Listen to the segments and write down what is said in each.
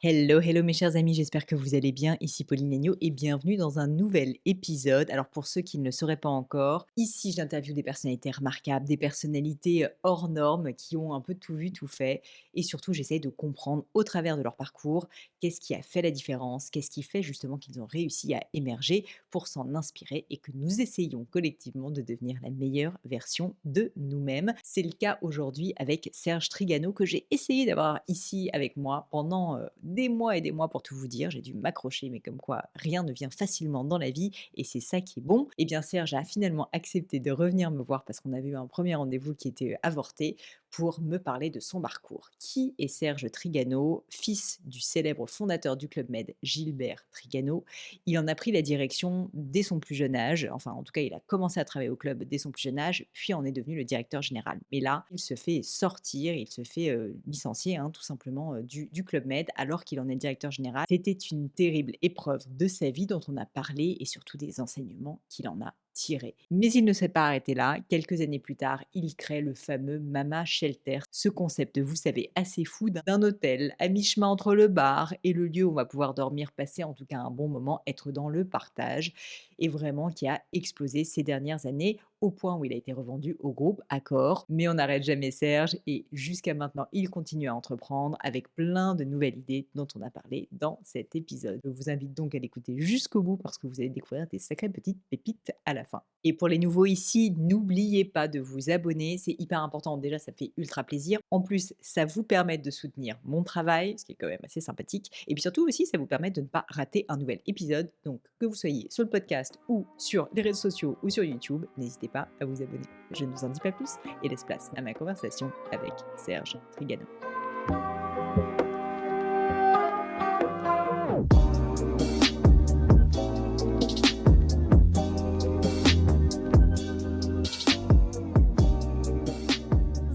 Hello, hello mes chers amis, j'espère que vous allez bien. Ici Pauline Agneau et bienvenue dans un nouvel épisode. Alors pour ceux qui ne le sauraient pas encore, ici j'interviewe des personnalités remarquables, des personnalités hors normes qui ont un peu tout vu, tout fait. Et surtout j'essaye de comprendre au travers de leur parcours qu'est-ce qui a fait la différence, qu'est-ce qui fait justement qu'ils ont réussi à émerger pour s'en inspirer et que nous essayons collectivement de devenir la meilleure version de nous-mêmes. C'est le cas aujourd'hui avec Serge Trigano que j'ai essayé d'avoir ici avec moi pendant des mois et des mois pour tout vous dire. J'ai dû m'accrocher, mais comme quoi rien ne vient facilement dans la vie et c'est ça qui est bon. Et bien Serge a finalement accepté de revenir me voir parce qu'on avait eu un premier rendez-vous qui était avorté pour me parler de son parcours. Qui est Serge Trigano, fils du célèbre fondateur du Club Med, Gilbert Trigano? Il en a pris la direction dès son plus jeune âge, enfin en tout cas il a commencé à travailler au club dès son plus jeune âge, puis en est devenu le directeur général. Mais là, il se fait sortir, il se fait licencier tout simplement du Club Med alors qu'il en est directeur général. C'était une terrible épreuve de sa vie dont on a parlé et surtout des enseignements qu'il en a tirés. Mais il ne s'est pas arrêté là. Quelques années plus tard, il crée le fameux Mama Shelter. Ce concept, vous savez, assez fou d'un hôtel à mi-chemin entre le bar et le lieu où on va pouvoir dormir, passer en tout cas un bon moment, être dans le partage et vraiment qui a explosé ces dernières années au point où il a été revendu au groupe Accor. Mais on n'arrête jamais Serge et jusqu'à maintenant, il continue à entreprendre avec plein de nouvelles idées dont on a parlé dans cet épisode. Je vous invite donc à l'écouter jusqu'au bout parce que vous allez découvrir des sacrées petites pépites à la fin. Et pour les nouveaux ici, n'oubliez pas de vous abonner, c'est hyper important. Déjà, ça fait ultra plaisir. En plus, ça vous permet de soutenir mon travail, ce qui est quand même assez sympathique. Et puis surtout aussi, ça vous permet de ne pas rater un nouvel épisode. Donc, que vous soyez sur le podcast ou sur les réseaux sociaux ou sur YouTube, n'hésitez pas à vous abonner. Je ne vous en dis pas plus et laisse place à ma conversation avec Serge Trigano.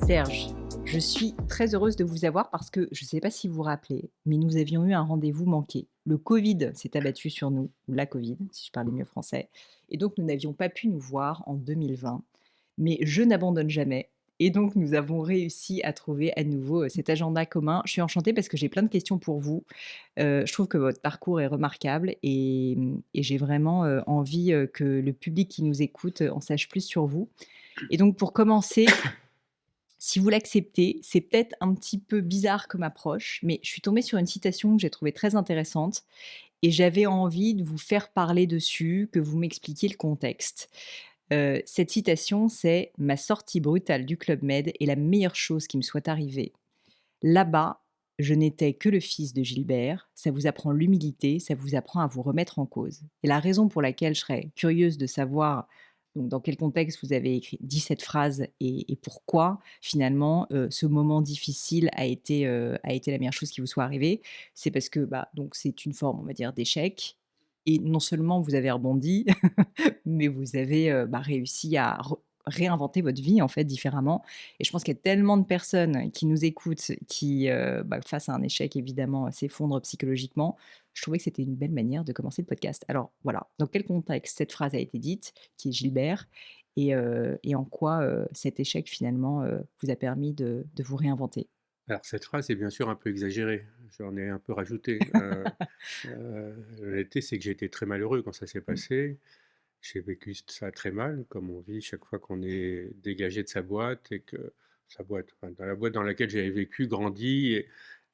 Serge, je suis très heureuse de vous avoir parce que je ne sais pas si vous vous rappelez, mais nous avions eu un rendez-vous manqué. Le Covid s'est abattu sur nous, ou la Covid, si je parlais mieux français, et donc nous n'avions pas pu nous voir en 2020. Mais je n'abandonne jamais. Et donc, nous avons réussi à trouver à nouveau cet agenda commun. Je suis enchantée parce que j'ai plein de questions pour vous. Je trouve que votre parcours est remarquable et j'ai vraiment envie que le public qui nous écoute en sache plus sur vous. Et donc, pour commencer, si vous l'acceptez, c'est peut-être un petit peu bizarre comme approche, mais je suis tombée sur une citation que j'ai trouvée très intéressante et j'avais envie de vous faire parler dessus, que vous m'expliquiez le contexte. Cette citation, c'est: «Ma sortie brutale du Club Med est la meilleure chose qui me soit arrivée. Là-bas, je n'étais que le fils de Gilbert. Ça vous apprend l'humilité, ça vous apprend à vous remettre en cause». Et la raison pour laquelle je serais curieuse de savoir donc dans quel contexte vous avez dit cette phrase et pourquoi finalement, ce moment difficile a été la meilleure chose qui vous soit arrivée, c'est parce que, bah, donc c'est une forme, on va dire, d'échec et non seulement vous avez rebondi, mais vous avez, bah, réussi à réinventer votre vie, en fait, différemment et je pense qu'il y a tellement de personnes qui nous écoutent, qui, bah, face à un échec évidemment, s'effondrent psychologiquement. Je trouvais que c'était une belle manière de commencer le podcast. Alors voilà, dans quel contexte cette phrase a été dite, qui est Gilbert et en quoi, cet échec finalement, vous a permis de vous réinventer? Alors cette phrase est bien sûr un peu exagérée, j'en ai un peu rajouté, la réalité c'est que j'ai été très malheureux quand ça s'est Mmh. passé. J'ai vécu ça très mal, comme on vit chaque fois qu'on est dégagé de sa boîte et que sa boîte, enfin dans la boîte dans laquelle j'avais vécu, grandi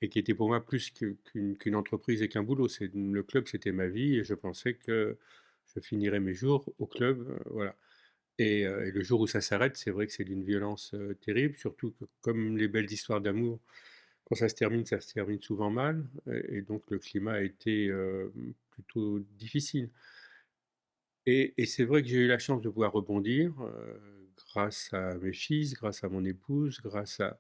et qui était pour moi plus qu'une entreprise et qu'un boulot. C'est le club, c'était ma vie et je pensais que je finirais mes jours au club, voilà. Et le jour où ça s'arrête, c'est vrai que c'est d'une violence, terrible, surtout que comme les belles histoires d'amour, quand ça se termine souvent mal et donc le climat a été, plutôt difficile et c'est vrai que j'ai eu la chance de pouvoir rebondir, grâce à mes fils, grâce à mon épouse, grâce à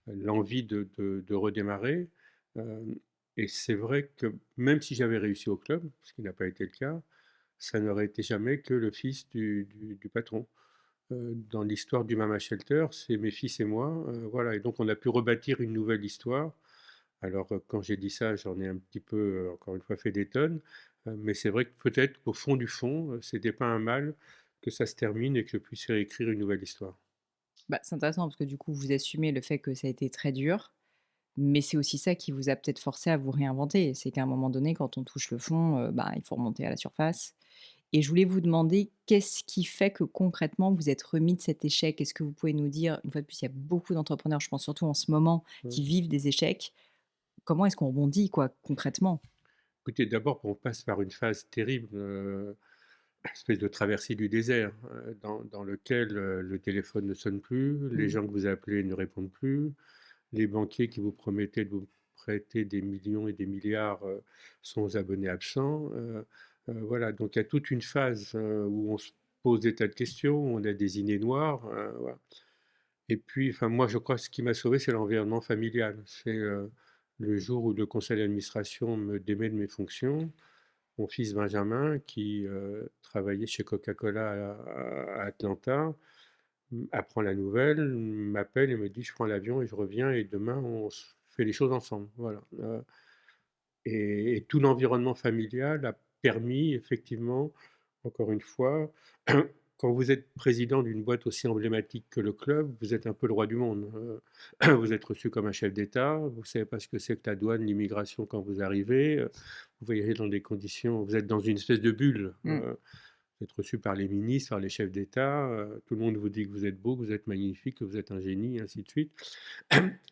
l'envie de redémarrer, hem et c'est vrai que même si j'avais réussi au club, ce qui n'a pas été le cas, ça n'aurait été jamais que le fils du patron. Dans l'histoire du Mama Shelter, c'est mes fils et moi, voilà et donc on a pu rebâtir une nouvelle histoire. Alors, quand j'ai dit ça, j'en ai un petit peu, encore une fois, fait des tonnes, mais c'est vrai que peut-être qu'au fond du fond, c'était pas un mal que ça se termine et que je puisse réécrire une nouvelle histoire. Bah, c'est intéressant parce que du coup, vous assumez le fait que ça a été très dur. Mais c'est aussi ça qui vous a peut-être forcé à vous réinventer. C'est qu'à un moment donné, quand on touche le fond, bah, il faut remonter à la surface. Et je voulais vous demander, qu'est-ce qui fait que concrètement vous êtes remis de cet échec? Est-ce que vous pouvez nous dire, une fois de plus, il y a beaucoup d'entrepreneurs, je pense surtout en ce moment, Mmh. qui vivent des échecs. Comment est-ce qu'on rebondit quoi, concrètement? Écoutez, d'abord, on passe par une phase terrible, espèce de traversée du désert, dans lequel, le téléphone ne sonne plus, les Mmh. gens que vous appelez ne répondent plus, les banquiers qui vous promettaient de vous prêter des millions et des milliards, sont aux abonnés absents, voilà, donc il y a toute une phase, où on se pose des tas de questions, on a des idées noires, voilà. Et puis, enfin, moi, je crois que ce qui m'a sauvé, c'est l'environnement familial. C'est, le jour où le conseil d'administration me démet de mes fonctions, mon fils Benjamin qui, travaillait chez Coca-Cola à Atlanta, apprend la nouvelle, m'appelle et me dit: «Je prends l'avion et je reviens et demain on se fait les choses ensemble». Voilà, et tout l'environnement familial a permis effectivement, encore une fois, quand vous êtes président d'une boîte aussi emblématique que le club, vous êtes un peu le roi du monde, vous êtes reçu comme un chef d'État, vous savez pas ce que c'est que la douane, l'immigration quand vous arrivez, vous voyagez dans des conditions, vous êtes dans une espèce de bulle, Mmh. vous êtes reçu par les ministres, par les chefs d'État, tout le monde vous dit que vous êtes beau, que vous êtes magnifique, que vous êtes un génie, ainsi de suite.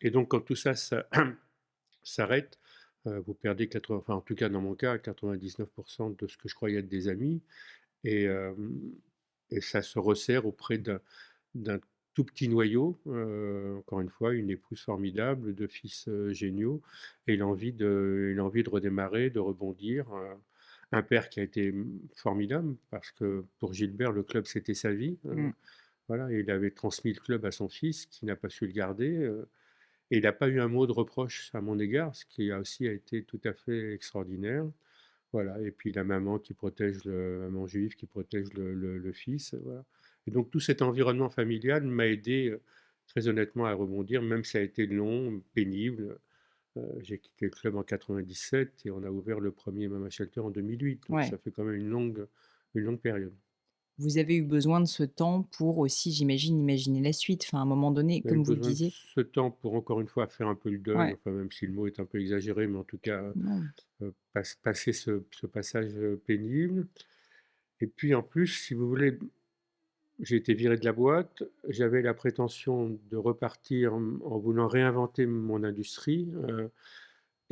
Et donc quand tout ça, ça s'arrête, vous perdez 80, enfin, en tout cas dans mon cas, 99 de ce que je croyais être des amis, et ça se resserre auprès d'un tout petit noyau, encore une fois, une épouse formidable, 2 fils, géniaux, et l'envie de redémarrer, de rebondir, un père qui a été, formidable parce que pour Gilbert, le club, c'était sa vie, Mmh. voilà, et il avait transmis le club à son fils qui n'a pas su le garder, et il n'a pas eu un mot de reproche à mon égard, ce qui a aussi été tout à fait extraordinaire. Voilà, et puis la maman qui protège le maman juive qui protège le fils, voilà, et donc tout cet environnement familial m'a aidé, très honnêtement à rebondir, même si ça a été long, pénible. J'ai quitté le club en 97 et on a ouvert le premier Mama Shelter en 2008, donc Ouais. ça fait quand même une longue période. Vous avez eu besoin de ce temps pour aussi, j'imagine, imaginer la suite. Enfin, à un moment donné, On a eu comme vous le besoin de disiez. ce temps pour encore une fois faire un peu le deuil, Ouais. enfin même si le mot est un peu exagéré, mais en tout cas, Non. passer ce passage, pénible, et puis en plus, si vous voulez, j'ai été viré de la boîte, j'avais la prétention de repartir, en voulant réinventer mon industrie,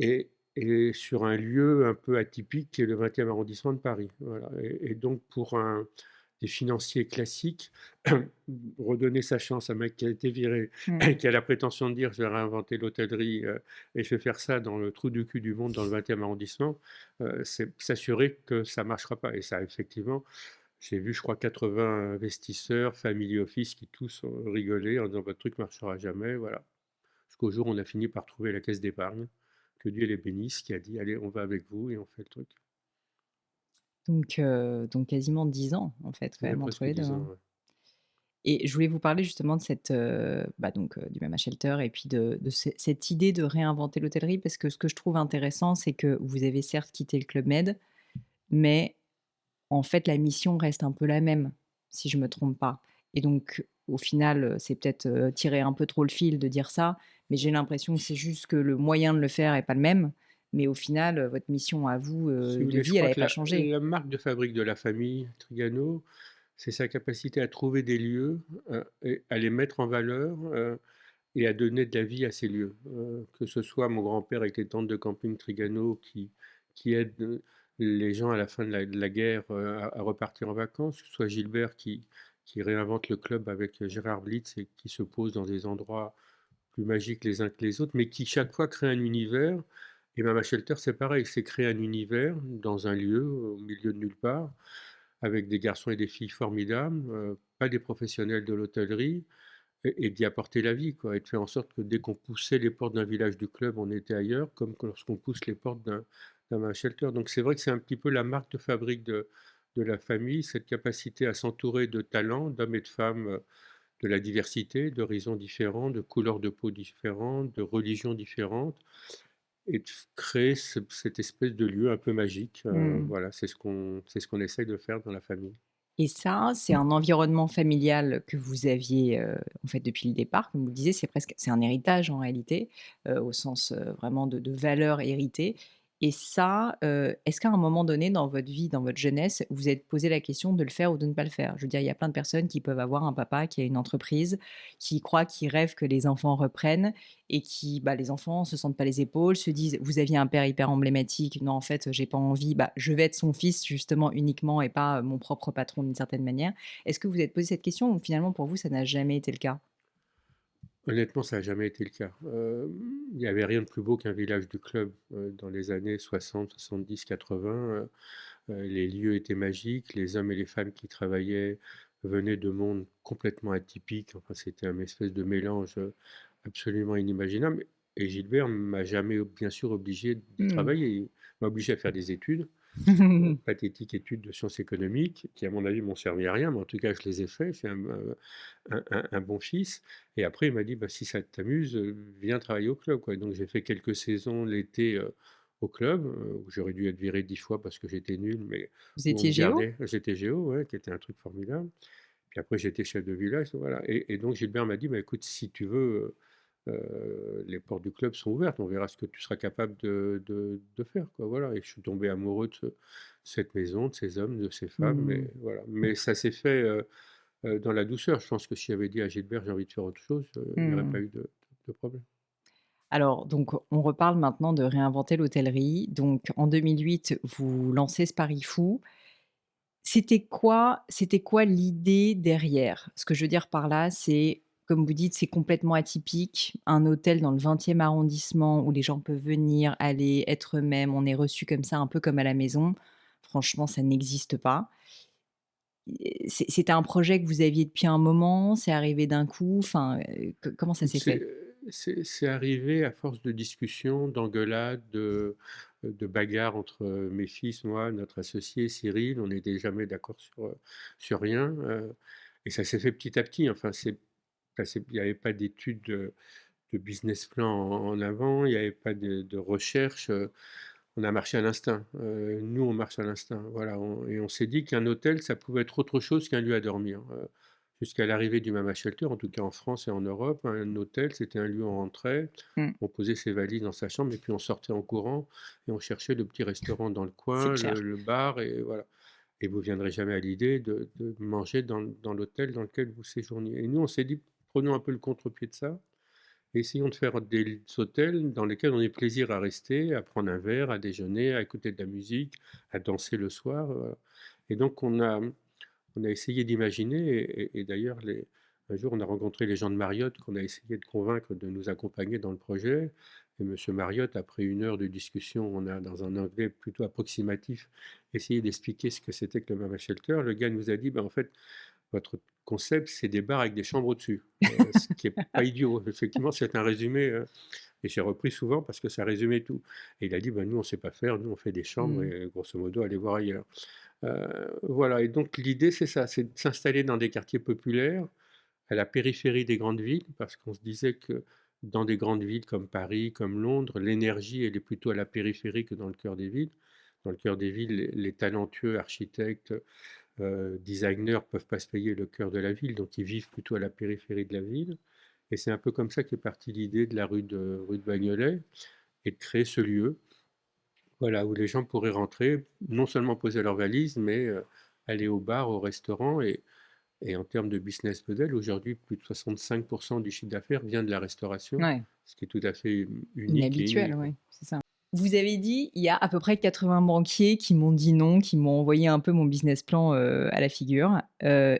et sur un lieu un peu atypique qui est le 20e arrondissement de Paris, voilà, et donc pour des financiers classiques, redonner sa chance à un mec qui a été viré, Mmh. qui a la prétention de dire: «Je vais réinventer l'hôtellerie, et je vais faire ça dans le trou du cul du monde, dans le 20e arrondissement», c'est s'assurer que ça marchera pas, et ça effectivement, j'ai vu, je crois, 80 investisseurs, family office qui tous ont rigolé en disant: «Votre truc marchera jamais», voilà. Jusqu'au jour où on a fini par trouver la caisse d'épargne, que Dieu les bénisse, qui a dit: «Allez, on va avec vous», et on fait le truc. Donc quasiment 10 ans, en fait, quand Ouais, même, entre presque les 2, 10 ans, hein. ouais. Et je voulais vous parler justement de cette, bah, donc du Mama Shelter et puis de cette idée de réinventer l'hôtellerie parce que ce que je trouve intéressant, c'est que vous avez certes quitté le Club Med, mais en fait, la mission reste un peu la même, si je me trompe pas. Et donc au final, c'est peut-être, tirer un peu trop le fil de dire ça, mais j'ai l'impression que c'est juste que le moyen de le faire est pas le même. Mais au final, votre mission à vous, Si vous de voulez, je vie, elle crois avait que pas la changé. la marque de fabrique de la famille Trigano, c'est sa capacité à trouver des lieux, et à les mettre en valeur, et à donner de la vie à ces lieux. Que ce soit mon grand-père avec les tentes de camping Trigano qui aident, les gens à la fin de la guerre, à repartir en vacances, que ce soit Gilbert qui réinvente le club avec Gérard Blitz et qui se pose dans des endroits plus magiques les uns que les autres, mais qui chaque fois crée un univers. Et Mama Shelter, c'est pareil, c'est créer un univers dans un lieu, au milieu de nulle part, avec des garçons et des filles formidables, pas des professionnels de l'hôtellerie, et d'y apporter la vie, quoi, et de faire en sorte que dès qu'on poussait les portes d'un village du club, on était ailleurs, comme que lorsqu'on pousse les portes d'un Mama Shelter. Donc c'est vrai que c'est un petit peu la marque de fabrique de la famille, cette capacité à s'entourer de talents, d'hommes et de femmes, de la diversité, d'horizons différents, de couleurs de peau différentes, de religions différentes, et de créer cette espèce de lieu un peu magique, Mmh. voilà, c'est ce qu'on essaye de faire dans la famille. Et ça, c'est un environnement familial que vous aviez, en fait, depuis le départ, comme vous le disiez, c'est un héritage en réalité, au sens, vraiment de valeurs héritées. Et ça, est-ce qu'à un moment donné dans votre vie, dans votre jeunesse, vous vous êtes posé la question de le faire ou de ne pas le faire? Je veux dire, il y a plein de personnes qui peuvent avoir un papa qui a une entreprise, qui rêvent que les enfants reprennent et qui, bah, les enfants se sentent pas les épaules, se disent: «Vous aviez un père hyper emblématique, non en fait, j'ai pas envie, bah, je vais être son fils justement uniquement et pas, mon propre patron d'une certaine manière». Est-ce que vous êtes posé cette question ou finalement pour vous ça n'a jamais été le cas? Honnêtement, ça n'a jamais été le cas. Il n'y avait rien de plus beau qu'un village du club, dans les années 60-70-80. Les lieux étaient magiques, les hommes et les femmes qui travaillaient venaient de mondes complètement atypiques. Enfin, c'était un espèce de mélange, absolument inimaginable et Gilbert m'a jamais, bien sûr, obligé d'y Mmh. travailler. Il m'a obligé à faire des études, pathétiques études de sciences économiques qui, à mon avis, m'ont servi à rien, mais en tout cas, je les ai fait. Je suis un bon fils et après il m'a dit: «Bah, si ça t'amuse, viens travailler au club, quoi». Donc j'ai fait quelques saisons l'été, au club, où j'aurais dû être viré 10 fois parce que j'étais nul, mais Vous où on étiez me géo? gardait. J'étais géo, ouais, qui était un truc formidable. Puis après j'étais chef de village, voilà et donc Gilbert m'a dit: «Bah, écoute, si tu veux, les portes du club sont ouvertes, on verra ce que tu seras capable de faire, quoi», voilà et je suis tombé amoureux de cette maison, de ces hommes, de ces femmes, mais Mmh. voilà. Mais ça s'est fait, dans la douceur. Je pense que si j'avais dit à Gilbert: «J'ai envie de faire autre chose», il n'y aurait pas Mmh. eu de problème. Alors donc on reparle maintenant de réinventer l'hôtellerie. Donc en 2008, vous lancez ce pari fou. C'était quoi l'idée derrière? Ce que je veux dire par là, c'est, comme vous dites, c'est complètement atypique. Un hôtel dans le 20e arrondissement où les gens peuvent venir, aller, être eux-mêmes, on est reçu comme ça, un peu comme à la maison. Franchement, ça n'existe pas. C'était un projet que vous aviez depuis un moment? C'est arrivé d'un coup? Enfin, comment ça Écoute, s'est fait? c'est arrivé à force de discussions, d'engueulades, de bagarres entre, mes fils, moi, notre associé Cyril. On n'était jamais d'accord sur rien, et ça s'est fait petit à petit. Enfin, il n'y avait pas d'études, de business plan en avant, il n'y avait pas de recherche, on a marché à l'instinct. Nous, on marche à l'instinct, voilà, on s'est dit qu'un hôtel, ça pouvait être autre chose qu'un lieu à dormir, jusqu'à l'arrivée du Mama Shelter, en tout cas en France et en Europe. Un hôtel, c'était un lieu où on rentrait, Mmh, on posait ses valises dans sa chambre et puis on sortait en courant et on cherchait le petit restaurant dans le c'est coin, clair. le bar et voilà et vous viendrez jamais à l'idée de manger dans l'hôtel dans lequel vous séjourniez et nous, on s'est dit: «Prenons un peu le contre-pied de ça essayons de faire des hôtels dans lesquels on ait plaisir à rester, à prendre un verre, à déjeuner, à écouter de la musique, à danser le soir, et donc on a essayé d'imaginer et d'ailleurs un jour on a rencontré les gens de Marriott qu'on a essayé de convaincre de nous accompagner dans le projet et monsieur Marriott après 1 heure de discussion, on a dans un anglais plutôt approximatif essayé d'expliquer ce que c'était que le Mama Shelter. Le gars nous a dit: «Bah, en fait, votre concept, c'est des bars avec des chambres au-dessus», ce qui est pas idiot. Effectivement, c'est un résumé, et j'ai repris souvent parce que ça résumait tout et il a dit: «Bah, nous, on sait pas faire, nous, on fait des chambres Mmh. et grosso modo, allez voir ailleurs». Voilà et donc l'idée, c'est ça, c'est de s'installer dans des quartiers populaires, à la périphérie des grandes villes, parce qu'on se disait que dans des grandes villes comme Paris, comme Londres, l'énergie, elle est plutôt à la périphérie que dans le cœur des villes. Dans le cœur des villes, les talentueux architectes, designers peuvent pas se payer le cœur de la ville, donc ils vivent plutôt à la périphérie de la ville et c'est un peu comme ça qu'est partie l'idée de la rue de Bagnolet et de créer ce lieu, voilà, où les gens pourraient rentrer, non seulement poser leurs valises, mais aller au bar, au restaurant et en termes de business model, aujourd'hui, plus de 65 du chiffre d'affaires vient de la restauration, Ouais. ce qui est tout à fait unique et Inhabituel, inouï, quoi. oui, c'est ça. Vous avez dit: «Il y a à peu près 80 banquiers qui m'ont dit non, qui m'ont envoyé un peu mon business plan, à la figure».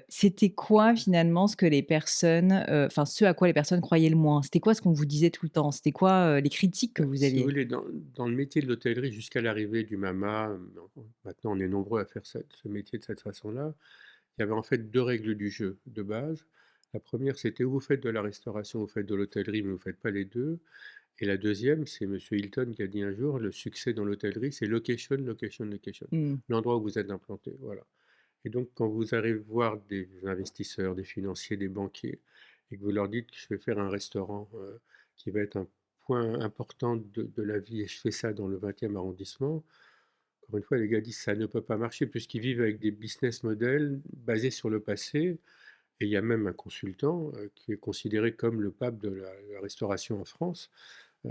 C'était quoi finalement ce que les personnes, enfin ce à quoi les personnes croyaient le moins? C'était quoi ce qu'on vous disait tout le temps? C'était quoi, les critiques que vous Si vous aviez? voulez, dans le métier de l'hôtellerie jusqu'à l'arrivée du MAMA, maintenant on est nombreux à faire ce métier de cette façon-là, il y avait en fait 2 règles du jeu de base. La première, c'était ou vous faites de la restauration, vous faites de l'hôtellerie, mais vous ne faites pas les 2. Et la deuxième, c'est monsieur Hilton qui a dit un jour: «Le succès dans l'hôtellerie, c'est location, location, location». Mmh. L'endroit où vous êtes implanté, voilà. Et donc quand vous arrivez voir des investisseurs, des financiers, des banquiers et que vous leur dites que je vais faire un restaurant, qui va être un point important de la vie et je fais ça dans le 20e arrondissement, encore une fois, les gars disent: «Ça ne peut pas marcher» puisqu'ils vivent avec des business models basés sur le passé et il y a même un consultant, qui est considéré comme le pape de la restauration en France, à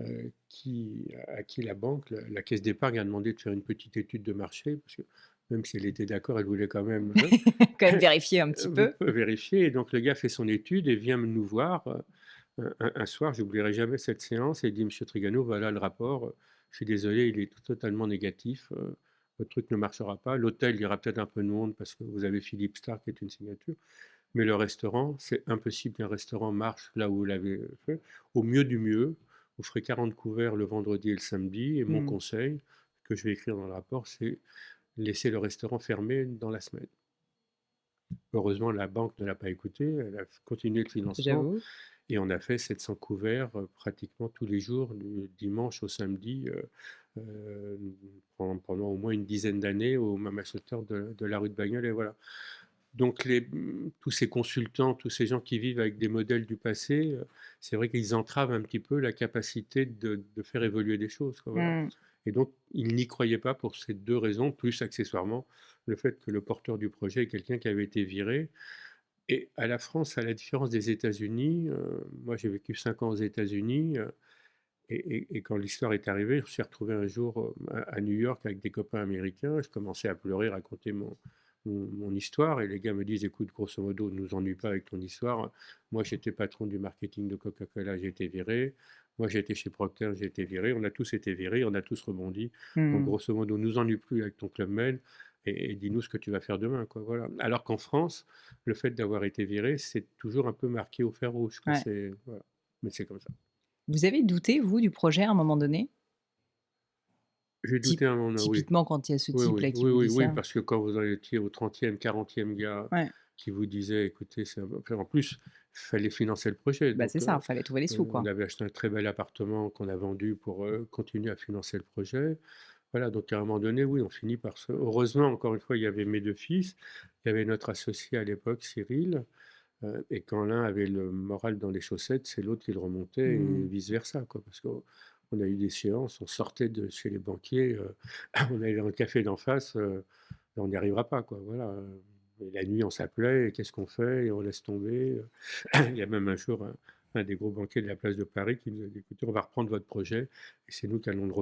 qui la banque, la caisse d'épargne a demandé de faire une petite étude de marché parce que même si elle était d'accord, elle voulait quand même, Quand même vérifier un petit vous peu. pouvez vérifier et donc le gars fait son étude et vient nous voir, un soir, j'oublierai jamais cette séance et il dit: «Monsieur Trigano, voilà le rapport, je suis désolé, il est totalement négatif, votre truc ne marchera pas. L'hôtel, il y aura peut-être un peu de monde parce que vous avez Philippe Stark qui est une signature, mais le restaurant, c'est impossible qu'un restaurant marche là où vous l'avez fait. Au mieux du mieux, vous ferez 40 couverts le vendredi et le samedi et mon Mmh. conseil, que je vais écrire dans le rapport, c'est laisser le restaurant fermé dans la semaine». Heureusement, la banque ne l'a pas écouté, elle a continué le financement J'avoue. et on a fait 700 couverts, pratiquement tous les jours, du dimanche au samedi, pendant au moins une dizaine d'années au Mama Shelter de la rue de Bagnols et voilà. Donc tous ces consultants, tous ces gens qui vivent avec des modèles du passé, c'est vrai qu'ils entravent un petit peu la capacité de faire évoluer des choses, quoi, voilà. Mmh. Et donc ils n'y croyaient pas pour ces 2 raisons, plus accessoirement le fait que le porteur du projet est quelqu'un qui avait été viré et à la France, à la différence des États-Unis, moi j'ai vécu 5 ans aux États-Unis, et quand l'histoire est arrivée, je me suis retrouvé un jour, à New York avec des copains américains. Je commençais à pleurer, raconter mon histoire et les gars me disent: «Écoute, grosso modo, ne nous ennuie pas avec ton histoire. Moi, j'étais patron du marketing de Coca-Cola, j'ai été viré. Moi, j'ai été chez Procter, j'ai été viré. On a tous été virés, on a tous rebondi. Donc Mmh. grosso modo, nous ennuie plus avec ton Club Med et dis-nous ce que tu vas faire demain, quoi», voilà. Alors qu'en France, le fait d'avoir été viré, c'est toujours un peu marqué au fer rouge, quoi. Ouais. C'est voilà, mais c'est comme ça. Vous avez douté, vous, du projet à un moment donné? J'ai Typ douté un moment, oui. Typiquement quand il y a ce Oui, oui, type-là qui oui, vous oui, dit oui, ça? parce que quand vous en étiez au 30e, 40e gars Ouais. qui vous disait: «Écoutez, c'est un peu» enfin, en plus, il fallait financer le projet, Bah, donc c'est ça, fallait trouver les sous, on quoi. avait acheté un très bel appartement qu'on a vendu pour, continuer à financer le projet. Voilà, donc à un moment donné, oui, on finit par se heureusement, encore une fois, il y avait mes 2 fils, il y avait notre associé à l'époque, Cyril, et quand l'un avait le moral dans les chaussettes, c'est l'autre qui le remontait et Mmh. vice versa, quoi. Parce qu'on a eu des séances, on sortait de chez les banquiers, on allait dans le café d'en face, on n'y arrivera pas, quoi, voilà, et la nuit, on s'appelait: «Et qu'est-ce qu'on fait?» et on laisse tomber, Il y a même un jour un des gros banquiers de la place de Paris qui nous a dit: «Écoutez, on va reprendre votre projet et c'est nous qui allons le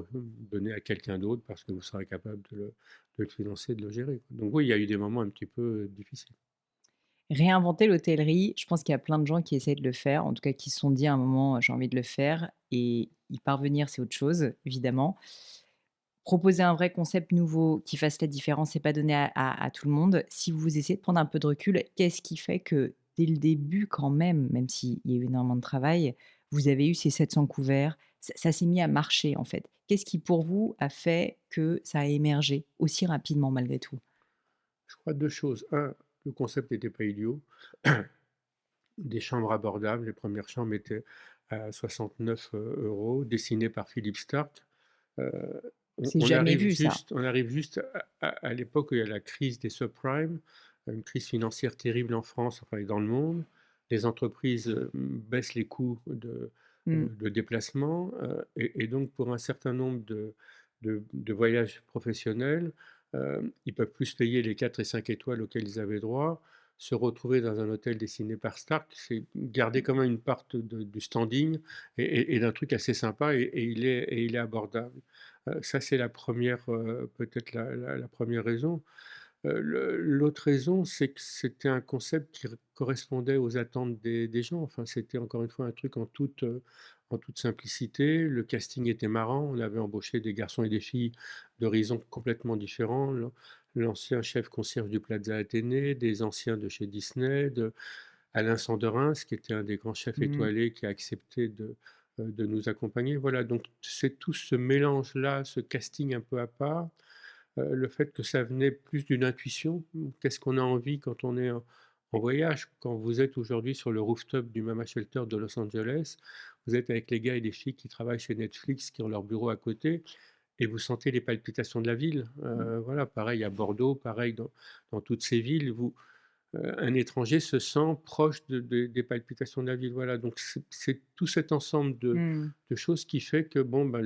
donner à quelqu'un d'autre parce que vous serez capable de le financer, de le gérer», quoi. Donc oui, il y a eu des moments un petit peu, difficiles. Réinventer l'hôtellerie, je pense qu'il y a plein de gens qui essaient de le faire, en tout cas qui se sont dit à un moment: «J'ai envie de le faire» et y parvenir, c'est autre chose, évidemment. Proposer un vrai concept nouveau qui fasse la différence, c'est pas donné à tout le monde. Si vous essayez de prendre un peu de recul, qu'est-ce qui fait que dès le début quand même, même s'il y a eu énormément de travail, vous avez eu ces 700 couverts, ça s'est mis à marcher en fait? Qu'est-ce qui pour vous a fait que ça a émergé aussi rapidement malgré tout? Je crois 2 choses. Un, le concept n'était pas idiot. Des chambres abordables, les premières chambres étaient à 69 €, dessinées par Philippe Stark. Heu, on C'est on jamais arrive vu ça. juste on arrive juste à l'époque où il y a la crise des subprimes, une crise financière terrible en France, enfin et dans le monde. Les entreprises, baissent les coûts Mmh. de déplacement, et donc pour un certain nombre de voyages professionnels, ils peuvent plus se payer les 4 et 5 étoiles auxquelles ils avaient droit. Se retrouver dans un hôtel dessiné par Stark, c'est garder quand même une part du standing et d'un truc assez sympa et il est abordable. Ça c'est la première, peut-être la 1re raison. L'autre raison, c'est que c'était un concept qui correspondait aux attentes des gens. Enfin, c'était encore une fois un truc en toute simplicité. Le casting était marrant. On avait embauché des garçons et des filles d'horizons complètement différents. L'ancien chef concierge du Plaza Athénée, des anciens de chez Disney, de Alain Sanderins, qui était un des grands chefs Mmh. étoilés qui a accepté de nous accompagner. Voilà, donc c'est tout ce mélange-là, ce casting un peu à part, le fait que ça venait plus d'une intuition. Qu'est-ce qu'on a envie quand on est en voyage? Quand vous êtes aujourd'hui sur le rooftop du Mama Shelter de Los Angeles, vous êtes avec les gars et les filles qui travaillent chez Netflix, qui ont leur bureau à côté et vous sentez les palpitations de la ville. Voilà, pareil à Bordeaux, pareil dans toutes ces villes, un étranger se sent proche des palpitations de la ville. Voilà, donc c'est tout cet ensemble Mmh. de choses qui fait que bon, bah,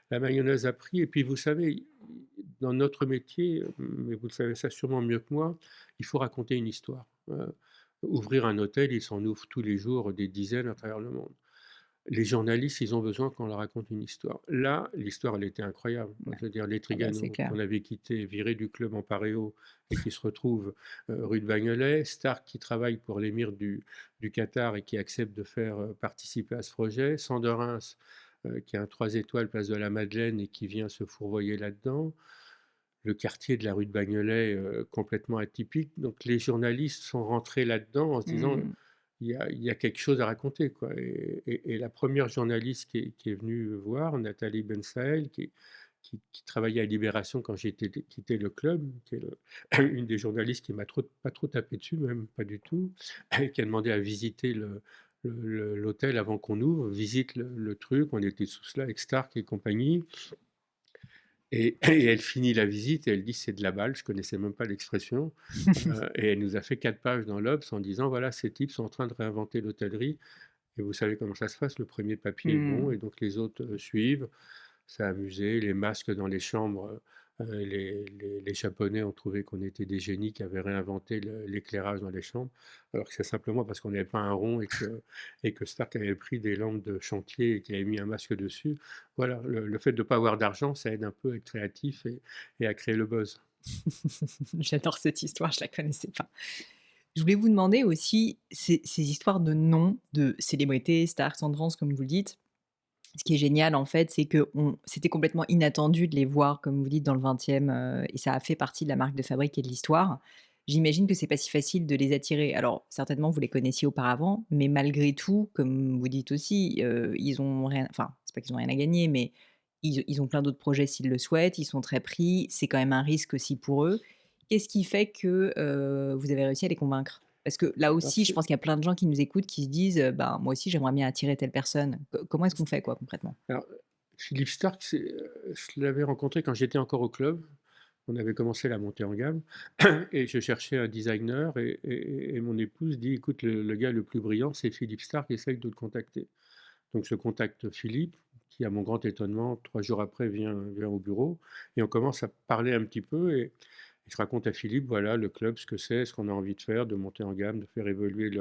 la mayonnaise a pris et puis vous savez, dans notre métier, mais vous le savez ça sûrement mieux que moi, il faut raconter une histoire. Ouvrir un hôtel, il s'en ouvre tous les jours des dizaines à travers le monde. Les journalistes, ils ont besoin qu'on leur raconte une histoire. Là, l'histoire, elle était incroyable. Enfin, Ouais. je veux dire, les Ah bah, c'est Trigano clair. qu'on avait quittés, virés du club en paréo et qui se retrouvent, rue de Bagnolet, Stark qui travaille pour l'émir du Qatar et qui accepte de faire, participer à ce projet, Sander Reims, qui a un 3 étoiles place de la Madeleine et qui vient se fourvoyer là-dedans. Le quartier de la rue de Bagnolet, complètement atypique. Donc les journalistes sont rentrés là-dedans en se disant: Mmh. il y a quelque chose à raconter, quoi. Et la première journaliste qui est venue voir, Nathalie Bensaël, qui travaillait à Libération quand j'ai quitté le club, qui est une des journalistes qui m'a pas trop tapé dessus, même pas du tout, qui a demandé à visiter l'hôtel avant qu'on ouvre, visite le truc, on était tous là avec Stark et compagnie. Et elle finit la visite et elle dit: «C'est de la balle», je connaissais même pas l'expression, et elle nous a fait 4 pages dans l'Obs en disant: «Voilà, ces types sont en train de réinventer l'hôtellerie et vous savez comment ça se passe, le premier papier est bon et Mmh. donc les autres, suivent». Ça a amusé, les masques dans les chambres, les Japonais ont trouvé qu'on était des génies qui avaient réinventé l'éclairage dans les chambres, alors que c'est simplement parce qu'on n'avait pas un rond et que Stark avait pris des lampes de chantier et qu'il avait mis un masque dessus. Voilà, le fait de ne pas avoir d'argent, ça aide un peu à être créatif et à créer le buzz. J'adore cette histoire, je la connaissais pas. Je voulais vous demander aussi ces histoires de noms de célébrités, stars, tendances, comme vous le dites. Ce qui est génial, en fait, c'est que c'était complètement inattendu de les voir, comme vous dites, dans le 20e, et ça a fait partie de la marque de fabrique et de l'histoire. J'imagine que c'est pas si facile de les attirer. Alors, certainement, vous les connaissiez auparavant, mais malgré tout, comme vous dites aussi, ils ont rien enfin, c'est pas qu'ils ont rien à gagner, mais ils ont plein d'autres projets s'ils le souhaitent, ils sont très pris, c'est quand même un risque aussi pour eux. Qu'est-ce qui fait que, vous avez réussi à les convaincre? Parce que là Alors aussi, je c'est pense qu'il y a plein de gens qui nous écoutent, qui se disent, «Ben, moi aussi, j'aimerais bien attirer telle personne». Comment est-ce qu'on fait, quoi, concrètement? alors, Philippe Stark, je l'avais rencontré quand j'étais encore au club. On avait commencé la montée en gamme et je cherchais un designer et mon épouse dit: «Écoute, le gars le plus brillant, c'est Philippe Stark, essaye de le contacter». Donc je contacte Philippe, qui à mon grand étonnement, 3 jours après vient au bureau et on commence à parler un petit peu et je raconte à Philippe, voilà, le club, ce que c'est, ce qu'on a envie de faire, de monter en gamme, de faire évoluer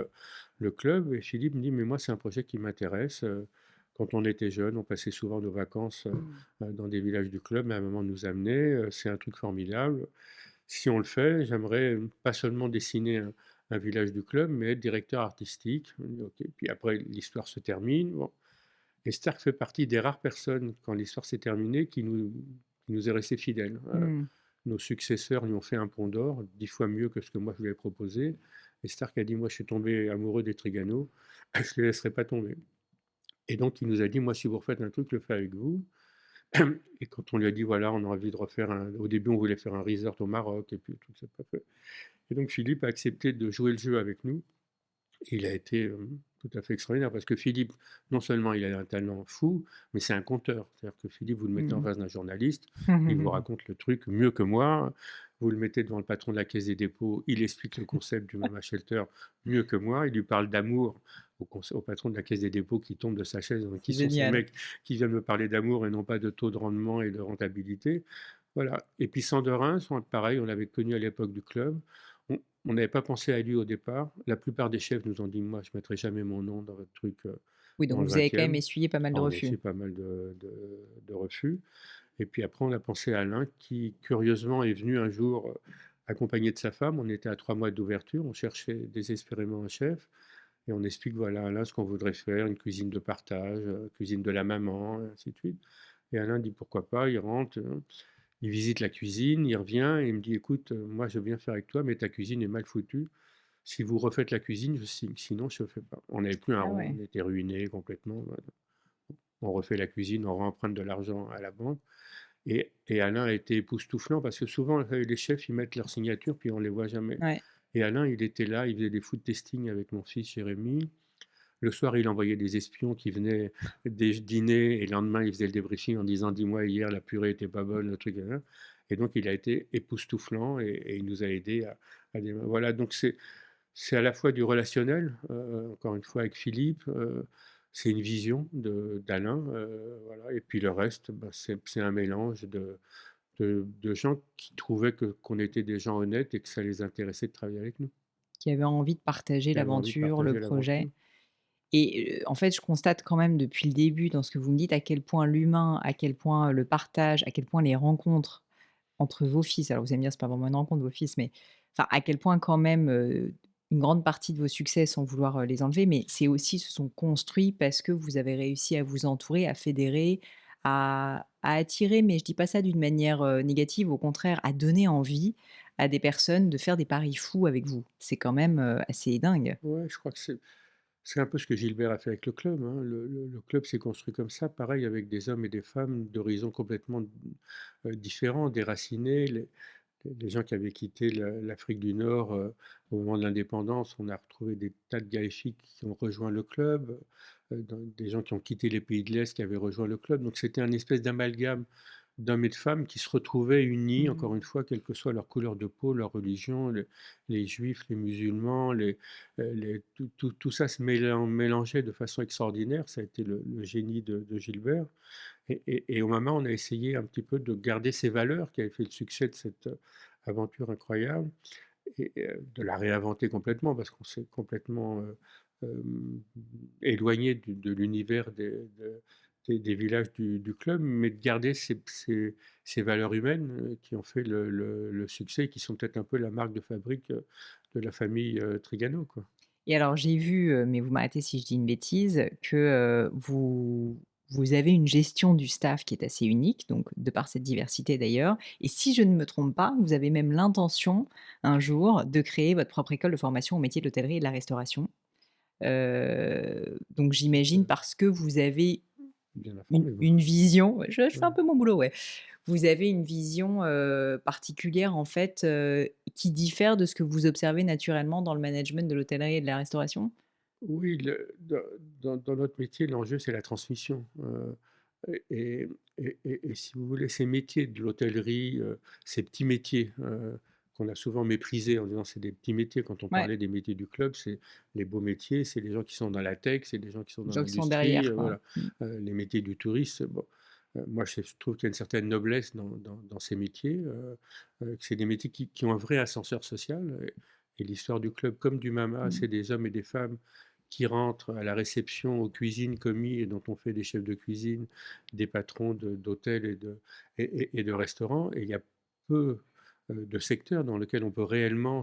le club et Philippe me dit: «Mais moi, c'est un projet qui m'intéresse, quand on était jeunes, on passait souvent nos vacances, Mmh. dans des villages du club, ma maman nous amenait, c'est un truc formidable. Si on le fait, j'aimerais, pas seulement dessiner un village du club, mais être directeur artistique». On dit: «OK». Puis après l'histoire se termine, bon. Et Stark fait partie des rares personnes, quand l'histoire s'est terminée, qui nous est resté fidèle. Mmh. Nos successeurs lui ont fait un pont d'or, 10 fois mieux que ce que moi je lui ai proposé. Et Stark a dit: «Moi, je suis tombé amoureux des Trigano, je ne les laisserai pas tomber». Et donc il nous a dit: «Moi, si vous refaites un truc, je le fais avec vous». Et quand on lui a dit: «Voilà, on a envie de refaire un», au début, on voulait faire un resort au Maroc et puis tout s'est pas fait. Et donc Philippe a accepté de jouer le jeu avec nous. Il a été, tout à fait extraordinaire parce que Philippe, non seulement il a un talent fou, mais c'est un conteur. C'est-à-dire que Philippe, vous le mettez en Mmh. face d'un journaliste, il vous Mmh. raconte le truc mieux que moi. Vous le mettez devant le patron de la Caisse des dépôts, il explique le concept du Mama Shelter mieux que moi. Il lui parle d'amour au patron de la Caisse des dépôts qui tombe de sa chaise, en disant: C'est «Qui sont ces génial. mecs qui viennent me parler d'amour et non pas de taux de rendement et de rentabilité?» Voilà. Et puis Sanderin, pareil, on l'avait connu à l'époque du club. On n'avait pas pensé à lui au départ. La plupart des chefs nous ont dit: «Moi, je ne mettrai jamais mon nom dans votre truc, Oui, dans donc le vous avez quand même 20e». essuyé pas mal de On a aussi refus. pas mal de refus. Et puis après, on a pensé à Alain qui, curieusement, est venu un jour, accompagné de sa femme. On était à 3 mois d'ouverture, on cherchait désespérément un chef et on explique, voilà, à Alain ce qu'on voudrait faire, une cuisine de partage, cuisine de la maman, et ainsi de suite. Et Alain dit: «Pourquoi pas?» Il rentre, il visite la cuisine, il revient et il me dit: «Écoute, moi je veux bien faire avec toi, mais ta cuisine est mal foutue. Si vous refaites la cuisine, je signe, sinon je ne fais pas». On n'avait plus un Ah rond, ouais. on était ruinés complètement, on refait la cuisine, on remprunte de l'argent à la banque et Alain a été époustouflant parce que souvent, les chefs, ils mettent leur signature puis on ne les voit jamais Ouais. et Alain, il était là, il faisait des food testing avec mon fils Jérémy. Le soir, il envoyait des espions qui venaient dîner et le lendemain, il faisait le débriefing en disant: «Dis-moi, hier, la purée était pas bonne, le truc, et donc il a été époustouflant et il nous a aidés à dé voilà, donc c'est à la fois du relationnel, encore une fois avec Philippe, c'est une vision d'Alain, voilà et puis le reste, bah, c'est un mélange de gens qui trouvaient qu'on était des gens honnêtes et que ça les intéressait de travailler avec nous, Qui avait envie de partager qui avaient envie de l'aventure, le partager projet? l'aventure. Et en fait, je constate quand même depuis le début dans ce que vous me dites, à quel point l'humain, à quel point le partage, à quel point les rencontres entre vos fils, alors vous allez me dire, c'est pas vraiment une rencontre, vos fils, mais enfin, à quel point quand même, une grande partie de vos succès, sans vouloir, les enlever, mais c'est aussi se sont construits parce que vous avez réussi à vous entourer, à fédérer, à attirer, mais je dis pas ça d'une manière, négative, au contraire, à donner envie à des personnes de faire des paris fous avec vous. C'est quand même, assez dingue. Ouais, je crois que c'est un peu ce que Gilbert a fait avec le club, hein. Le club s'est construit comme ça, pareil avec des hommes et des femmes d'horizons complètement, différents, déracinés. Les gens qui avaient quitté l'Afrique du Nord, au moment de l'indépendance, on a retrouvé des tas de gars et filles qui ont rejoint le club, des gens qui ont quitté les pays de l'Est qui avaient rejoint le club. Donc c'était un espèce d'amalgame d'hommes et de femmes qui se retrouvaient unis, Mmh. encore une fois, quelle que soit leur couleur de peau, leur religion, les juifs, les musulmans, tout ça se mélangeait de façon extraordinaire. Ça a été le génie de Gilbert. Et au moment, on a essayé un petit peu de garder ces valeurs qui avaient fait le succès de cette aventure incroyable et de la réinventer complètement parce qu'on s'est complètement, éloigné de l'univers des villages du club, mais de garder ces valeurs humaines, qui ont fait le succès, qui sont peut-être un peu la marque de fabrique, de la famille, Trigano, quoi. Et alors j'ai vu, mais vous m'arrêtez si je dis une bêtise, que, vous avez une gestion du staff qui est assez unique, donc de par cette diversité d'ailleurs, et si je ne me trompe pas, vous avez même l'intention, un jour, de créer votre propre école de formation au métier de l'hôtellerie et de la restauration. Donc j'imagine Heu, parce que vous avez Bien une informé, vous. une vision, ouais, je fais un Ouais. peu mon boulot, ouais. Vous avez une vision, particulière en fait, qui diffère de ce que vous observez naturellement dans le management de l'hôtellerie et de la restauration? Oui, dans notre métier, l'enjeu, c'est la transmission, et et si vous voulez, ces métiers de l'hôtellerie, ces petits métiers, qu'on a souvent méprisés en disant: «C'est des petits métiers». Quand on Ouais, parlait des métiers du club, c'est les beaux métiers, c'est les gens qui sont dans la tech, c'est les gens qui sont les dans gens qui sont l'industrie, derrière quoi. voilà. Mmh. Les métiers du tourisme, bon, moi, je trouve qu'il y a une certaine noblesse dans ces métiers, que c'est des métiers qui ont un vrai ascenseur social et l'histoire du club comme du Mama, Mmh. c'est des hommes et des femmes qui rentrent à la réception, aux cuisines commis et dont on fait des chefs de cuisine, des patrons d'hôtels et de restaurants. Et il y a peu, de secteurs dans lesquels on peut réellement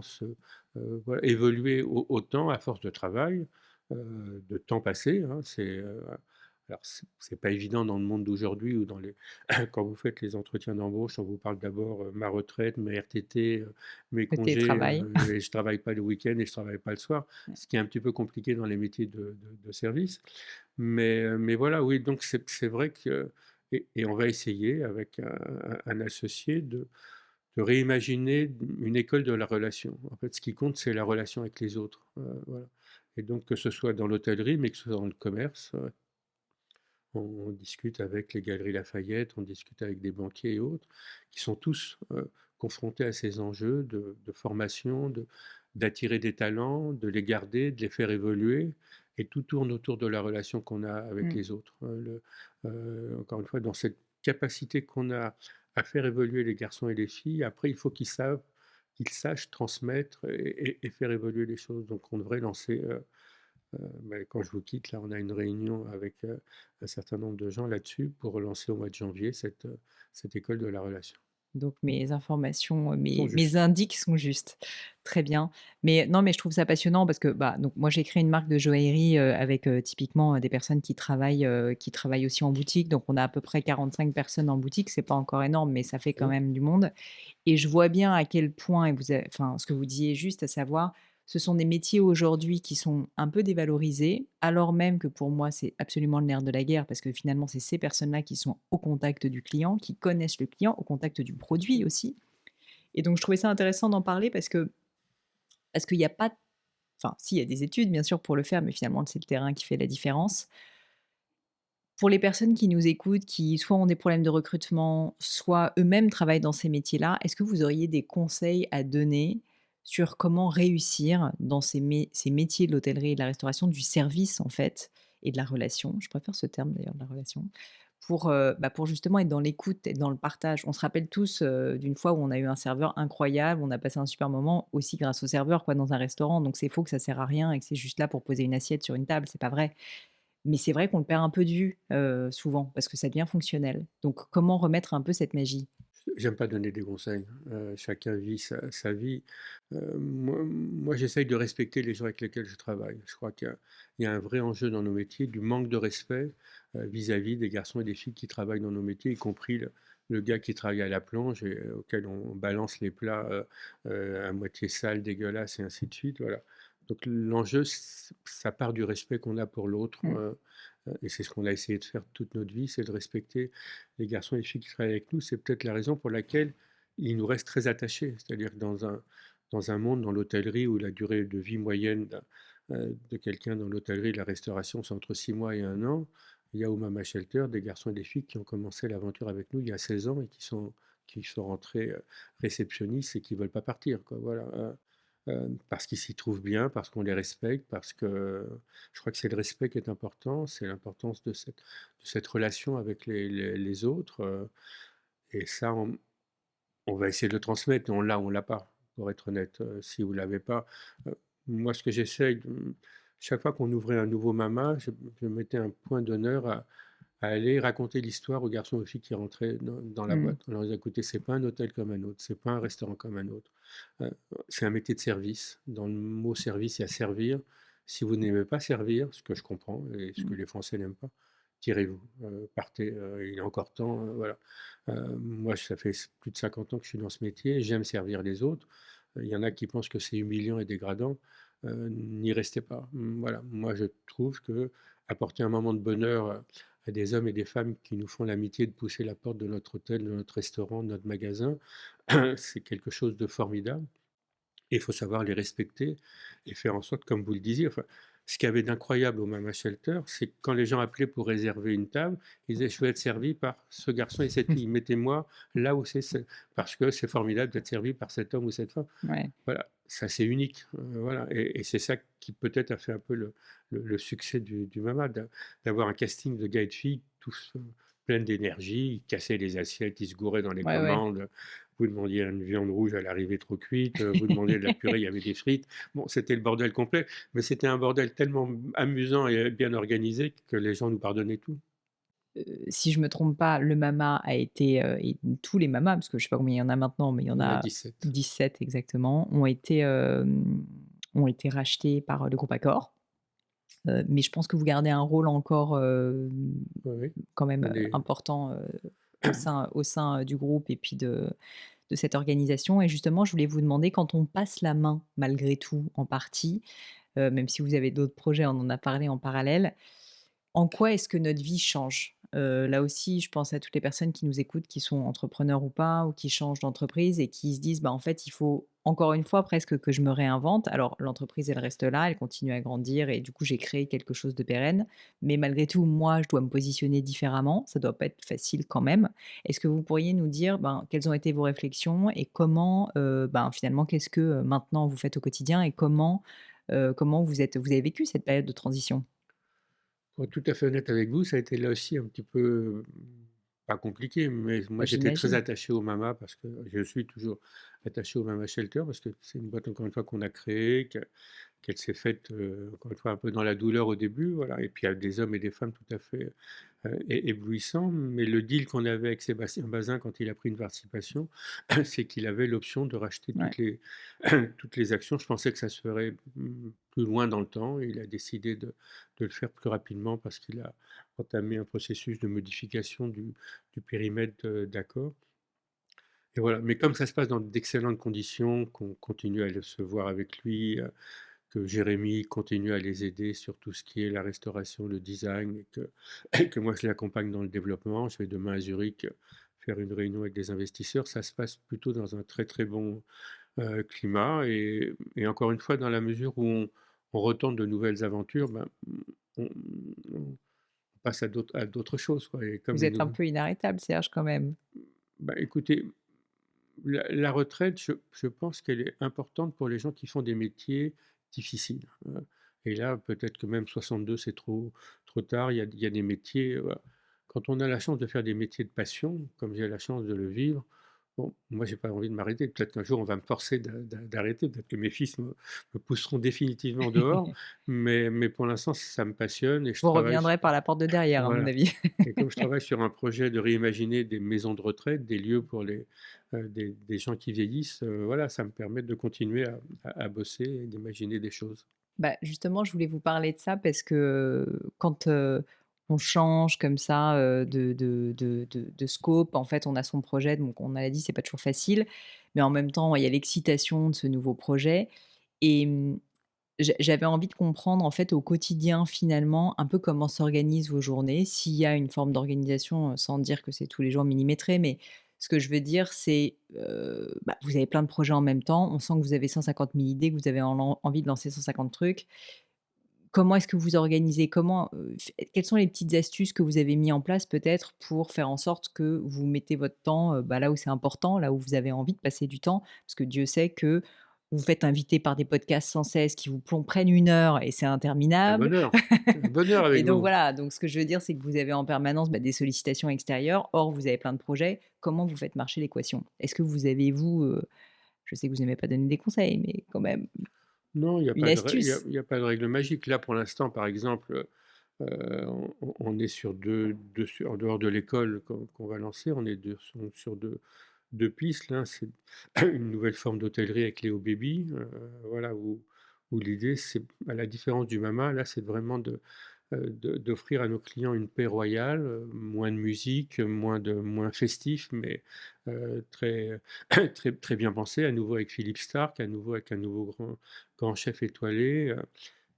voilà, évoluer autant à force de travail, de temps passé, hein. Alors c'est pas évident dans le monde d'aujourd'hui ou dans les quand vous faites les entretiens d'embauche, on vous parle d'abord, ma retraite, mes RTT, mes Le congés, télétravail. et je travaille pas le week-end et je travaille pas le soir, ce qui est un petit peu compliqué dans les métiers de service. Mais voilà, oui, donc c'est vrai que et on va essayer avec un associé de réimaginer une école de la relation. En fait, ce qui compte, c'est la relation avec les autres, voilà. Et donc que ce soit dans l'hôtellerie, mais que ce soit dans le commerce, on discute avec les Galeries Lafayette, on discute avec des banquiers et autres, qui sont tous, confrontés à ces enjeux de formation, d'attirer des talents, de les garder, de les faire évoluer et tout tourne autour de la relation qu'on a avec Mmh. les autres. Encore une fois, dans cette capacité qu'on a à faire évoluer les garçons et les filles, après il faut qu'ils sachent transmettre et faire évoluer les choses. Donc on devrait lancer, mais quand je vous quitte, là, on a une réunion avec, un certain nombre de gens là-dessus pour relancer au mois de janvier cette école de la relation. Donc mes informations, Ils sont mes justes. indices sont justes. Très bien. Mais non, mais je trouve ça passionnant parce que, bah, donc moi j'ai créé une marque de joaillerie, avec, typiquement, des personnes qui travaillent aussi en boutique. Donc on a à peu près 45 personnes en boutique. C'est pas encore énorme, mais ça fait quand Oui, même du monde. Et je vois bien à quel point et vous a enfin, ce que vous disiez est juste, à savoir, ce sont des métiers aujourd'hui qui sont un peu dévalorisés, alors même que pour moi, c'est absolument le nerf de la guerre parce que finalement, c'est ces personnes-là qui sont au contact du client, qui connaissent le client, au contact du produit aussi. Et donc je trouvais ça intéressant d'en parler parce qu'il y a pas enfin si, il y a des études bien sûr pour le faire, mais finalement c'est le terrain qui fait la différence. Pour les personnes qui nous écoutent, qui soit ont des problèmes de recrutement, soit eux-mêmes travaillent dans ces métiers-là, est-ce que vous auriez des conseils à donner sur comment réussir dans ces métiers de l'hôtellerie et de la restauration, du service en fait et de la relation? Je préfère ce terme d'ailleurs, de la relation, pour justement être dans l'écoute, être dans le partage. On se rappelle tous, d'une fois où on a eu un serveur incroyable, on a passé un super moment aussi grâce au serveur quoi, dans un restaurant, donc c'est faux que ça sert à rien et que c'est juste là pour poser une assiette sur une table, c'est pas vrai. Mais c'est vrai qu'on le perd un peu de vue, souvent parce que ça devient fonctionnel. Donc comment remettre un peu cette magie? J'aime pas donner des conseils, chacun vit sa vie. Moi j'essaye de respecter les gens avec lesquels je travaille. Je crois qu'il y a un vrai enjeu dans nos métiers, du manque de respect, vis-à-vis des garçons et des filles qui travaillent dans nos métiers, y compris le gars qui travaille à la plonge et auquel on balance les plats, à moitié sales, dégueulasses et ainsi de suite, voilà. Donc l'enjeu, ça part du respect qu'on a pour l'autre, Mmh. et c'est ce qu'on a essayé de faire toute notre vie, c'est de respecter les garçons et les filles qui travaillent avec nous. C'est peut-être la raison pour laquelle ils nous restent très attachés. C'est-à-dire que dans un monde, dans l'hôtellerie, où la durée de vie moyenne de quelqu'un dans l'hôtellerie et la restauration, c'est entre 6 mois et 1 an, il y a au Mama Shelter des garçons et des filles qui ont commencé l'aventure avec nous il y a 16 ans et qui sont rentrés réceptionnistes et qui ne veulent pas partir, quoi. Voilà. Parce qu'ils s'y trouvent bien, parce qu'on les respecte, parce que je crois que c'est le respect qui est important, c'est l'importance de cette relation avec les autres, et ça, on va essayer de le transmettre, on l'a ou on l'a pas, pour être honnête. Si vous l'avez pas, moi ce que j'essaye chaque fois qu'on ouvrait un nouveau mama, je mettais un point d'honneur à aller raconter l'histoire aux garçons et aux filles qui rentraient dans la Mmh. boîte. On leur disait: «Écoutez, c'est pas un hôtel comme un autre, c'est pas un restaurant comme un autre. Heu, c'est un métier de service. Dans le mot service, il y a servir. Si vous n'aimez pas servir, ce que je comprends et ce que Mmh. les Français n'aiment pas, tirez-vous, partez, il est encore temps», voilà. Moi, ça fait plus de 50 ans que je suis dans ce métier, j'aime servir les autres. Il y en a qui pensent que c'est humiliant et dégradant, n'y restez pas. Voilà, moi je trouve que apporter un moment de bonheur, à des hommes et des femmes qui nous font l'amitié de pousser la porte de notre hôtel, de notre restaurant, de notre magasin, c'est quelque chose de formidable. Et il faut savoir les respecter et faire en sorte, comme vous le disiez, enfin, ce qu'il y avait d'incroyable au Mama Shelter, c'est que quand les gens appelaient pour réserver une table, ils disaient: «Je veux être servi par ce garçon et cette fille, mettez-moi là où c'est ce parce que c'est formidable d'être servi par cet homme ou cette femme». Ouais. Voilà, ça c'est unique, voilà, et c'est ça qui peut-être a fait un peu le succès du Mama, d'avoir un casting de gars et de filles tous, pleins d'énergie. Ils cassaient les assiettes, ils se gouraient dans les Ouais, ouais. commandes. Vous demandiez une viande rouge, elle arrivait trop cuite, vous demandiez de la purée, il y avait des frites. Bon, c'était le bordel complet, mais c'était un bordel tellement amusant et bien organisé que les gens nous pardonnaient tout. Si je me trompe pas, le MAMA a été, et tous les MAMA, parce que je sais pas combien il y en a maintenant, mais il y en Il y en a a 17. 17 exactement, ont été rachetés par, le groupe Accor. Mais je pense que vous gardez un rôle encore, Oui, oui. quand même, On est important, au sein, du groupe et puis de cette organisation et justement, je voulais vous demander quand on passe la main malgré tout en partie, même si vous avez d'autres projets, on en a parlé en parallèle, en quoi est-ce que notre vie change? Là aussi, je pense à toutes les personnes qui nous écoutent, qui sont entrepreneurs ou pas, ou qui changent d'entreprise et qui se disent: «Bah, en fait, il faut encore une fois presque que je me réinvente». Alors l'entreprise, elle reste là, elle continue à grandir et du coup, j'ai créé quelque chose de pérenne. Mais malgré tout, moi, je dois me positionner différemment. Ça doit pas être facile quand même. Est-ce que vous pourriez nous dire, ben, quelles ont été vos réflexions et comment, ben, finalement, qu'est-ce que, maintenant vous faites au quotidien et comment vous avez vécu cette période de transition? Pour être tout à fait honnête avec vous, ça a été là aussi un petit peu, pas compliqué, mais moi Bah, j'étais très j'imagine. attaché au Mama parce que je suis toujours attaché au Mama Shelter parce que c'est une boîte encore une fois qu'on a créée, qu'elle s'est faite, encore une fois un peu dans la douleur au début, voilà, et puis il y a des hommes et des femmes tout à fait, éblouissants. Mais le deal qu'on avait avec Sébastien Bazin quand il a pris une participation, c'est qu'il avait l'option de racheter Ouais. toutes les actions. Je pensais que ça se ferait, plus loin dans le temps, et il a décidé de le faire plus rapidement parce qu'il a entamé un processus de modification du périmètre, d'accord, et voilà. Mais comme ça se passe dans d'excellentes conditions, qu'on continue à se voir avec lui, que Jérémy continue à les aider sur tout ce qui est la restauration, le design, et que que moi je l'accompagne dans le développement. Je vais demain à Zurich, faire une réunion avec des investisseurs. Ça se passe plutôt dans un très, très bon, climat, et encore une fois, dans la mesure où on retente de nouvelles aventures, ben, on on passe à d'autres choses, quoi, et comme Vous les êtes un nouveaux peu inarrêtable, Serge, quand même. bah, écoutez, la retraite, je pense qu'elle est importante pour les gens qui font des métiers difficiles, et là, peut-être que même 62, c'est trop tard. Il y a des métiers, voilà, quand on a la chance de faire des métiers de passion, comme j'ai la chance de le vivre, bon, moi j'ai pas envie de m'arrêter. Peut-être qu'un jour on va me forcer d'arrêter, peut-être que mes fils me pousseront définitivement dehors, mais pour l'instant ça me passionne et je Vous travaille reviendrez par la porte de derrière, à mon voilà. avis. Et comme je travaille sur un projet de réimaginer des maisons de retraite, des lieux pour des gens qui vieillissent, voilà, ça me permet de continuer à bosser et d'imaginer des choses. Bah, justement, je voulais vous parler de ça parce que quand, on change comme ça, de scope, en fait, on a son projet, donc on a l'a dit, c'est pas toujours facile, mais en même temps, il y a l'excitation de ce nouveau projet et j'avais envie de comprendre, en fait, au quotidien, finalement, un peu comment s'organisent vos journées. S'il y a une forme d'organisation, sans dire que c'est tous les jours millimétré, mais ce que je veux dire, c'est, bah, vous avez plein de projets en même temps. On sent que vous avez 150 000 idées, que vous avez envie de lancer 150 trucs. Comment est-ce que vous organisez? Comment, f quelles sont les petites astuces que vous avez mis en place peut-être pour faire en sorte que vous mettez votre temps, bah, là où c'est important, là où vous avez envie de passer du temps? Parce que Dieu sait que vous vous faites inviter par des podcasts sans cesse qui vous prennent 1 heure et c'est interminable. C'est un bonheur Et avec donc vous. voilà, donc ce que je veux dire, c'est que vous avez en permanence, bah, des sollicitations extérieures. Or, vous avez plein de projets. Comment vous faites marcher l'équation? Est-ce que vous avez je sais que vous n'aimez pas donner des conseils, mais quand même Non, il y a une pas de rè astuce? il y a pas de règle magique. Là, pour l'instant, par exemple, on est sur deux su en dehors de l'école qu'on va lancer, on est sur 2 pistes là. C'est une nouvelle forme d'hôtellerie avec Léo Baby, voilà, où l'idée c'est, à la différence du Mama, là, c'est vraiment d'offrir à nos clients une paix royale, moins de musique, moins festif, mais très très bien pensé, à nouveau avec Philippe Stark, à nouveau avec un nouveau grand chef étoilé,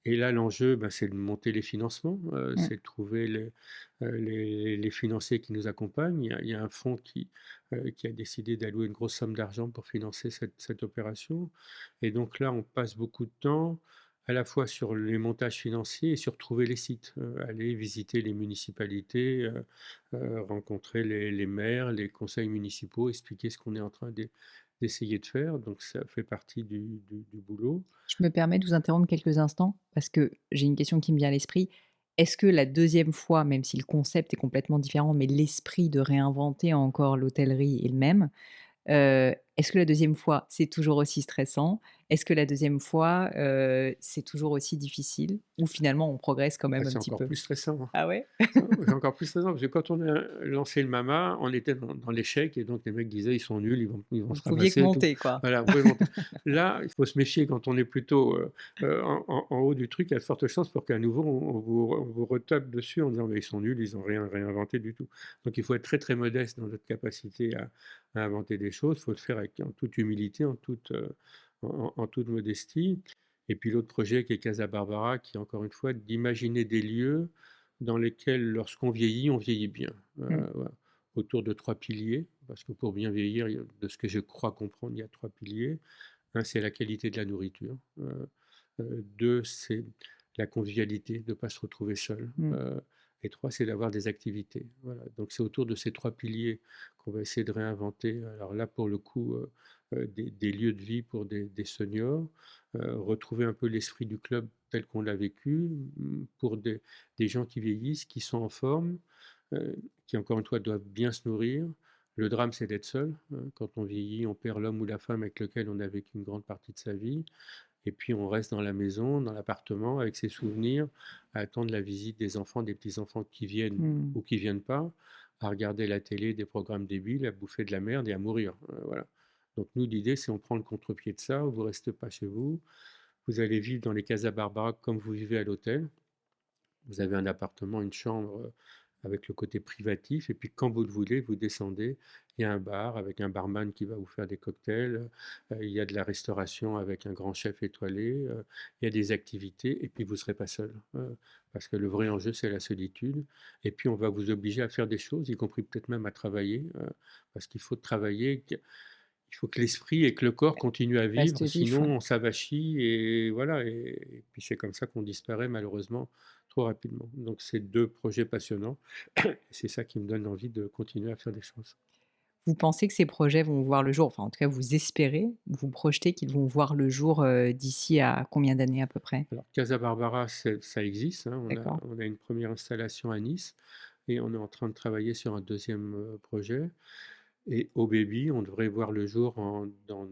et là, l'enjeu, bah, c'est de monter les financements, Mmh. c'est de trouver les financiers qui nous accompagnent. Il y a un fonds qui a décidé d'allouer une grosse somme d'argent pour financer cette opération, et donc là, on passe beaucoup de temps, à la fois sur les montages financiers et sur trouver les sites, aller visiter les municipalités, rencontrer les maires, les conseils municipaux, expliquer ce qu'on est en train d'essayer de faire, donc ça fait partie du boulot. Je me permets de vous interrompre quelques instants parce que j'ai une question qui me vient à l'esprit. Est-ce que la deuxième fois, même si le concept est complètement différent, mais l'esprit de réinventer encore l'hôtellerie est le même, est-ce que la deuxième fois, c'est toujours aussi stressant? Est-ce que la deuxième fois, c'est toujours aussi difficile? Ou finalement on progresse quand Ah, même un c'est petit encore peu? plus stressant, hein. Ah ouais? C'est encore plus stressant parce que quand on a lancé le Mama, on était dans l'échec, et donc les mecs disaient: «Ils sont nuls, ils vont Vous se pouviez que ramasser et tout». monter quoi? Voilà, vous pouvez monter. Là, il faut se méfier quand on est plutôt, en haut du truc, il y a de fortes chances pour qu'à nouveau on vous retape dessus en disant: «Mais ils sont nuls, ils ont rien réinventé du tout». Donc il faut être très, très modeste dans notre capacité à inventer des choses. Il faut le faire en toute humilité, en toute modestie. Et puis l'autre projet qui est Casa Barbara, qui est encore une fois d'imaginer des lieux dans lesquels, lorsqu'on vieillit, on vieillit bien. Mmh. Voilà, autour de 3 piliers, parce que pour bien vieillir, de ce que je crois comprendre, il y a 3 piliers. Un, c'est la qualité de la nourriture. 2, c'est la convivialité, de ne pas se retrouver seul. Mmh. Et 3, c'est d'avoir des activités. Voilà, donc c'est autour de ces 3 piliers qu'on va essayer de réinventer. Alors là, pour le coup, des lieux de vie pour des seniors, retrouver un peu l'esprit du club tel qu'on l'a vécu, pour des gens qui vieillissent, qui sont en forme, qui encore une fois doivent bien se nourrir. Le drame, c'est d'être seul, quand on vieillit, on perd l'homme ou la femme avec lequel on a vécu une grande partie de sa vie, et puis on reste dans la maison, dans l'appartement, avec ses souvenirs, à attendre la visite des enfants, des petits-enfants qui viennent Mmh. ou qui viennent pas, à regarder la télé, des programmes débiles, à bouffer de la merde et à mourir, voilà. Donc nous, l'idée, c'est on prend le contre-pied de ça, vous restez pas chez vous, vous allez vivre dans les Casa Barbara comme vous vivez à l'hôtel. Vous avez un appartement, une chambre, avec le côté privatif, et puis quand vous le voulez, vous descendez. Il y a un bar avec un barman qui va vous faire des cocktails, il y a de la restauration avec un grand chef étoilé, il y a des activités, et puis vous ne serez pas seul, parce que le vrai enjeu, c'est la solitude, et puis on va vous obliger à faire des choses, y compris peut-être même à travailler, parce qu'il faut travailler, il faut que l'esprit et que le corps continuent à vivre, Reste vif, ouais. sinon on s'avachit, et voilà, et puis c'est comme ça qu'on disparaît malheureusement trop rapidement. Donc c'est 2 projets passionnants et c'est ça qui me donne envie de continuer à faire des choses. Vous pensez que ces projets vont voir le jour, enfin en tout cas vous espérez, vous projetez qu'ils vont voir le jour, d'ici à combien d'années à peu près? Alors Casa Barbara, ça existe, hein, on a D'accord. on a une première installation à Nice, et on est en train de travailler sur un deuxième projet. Et au baby, on devrait voir le jour dans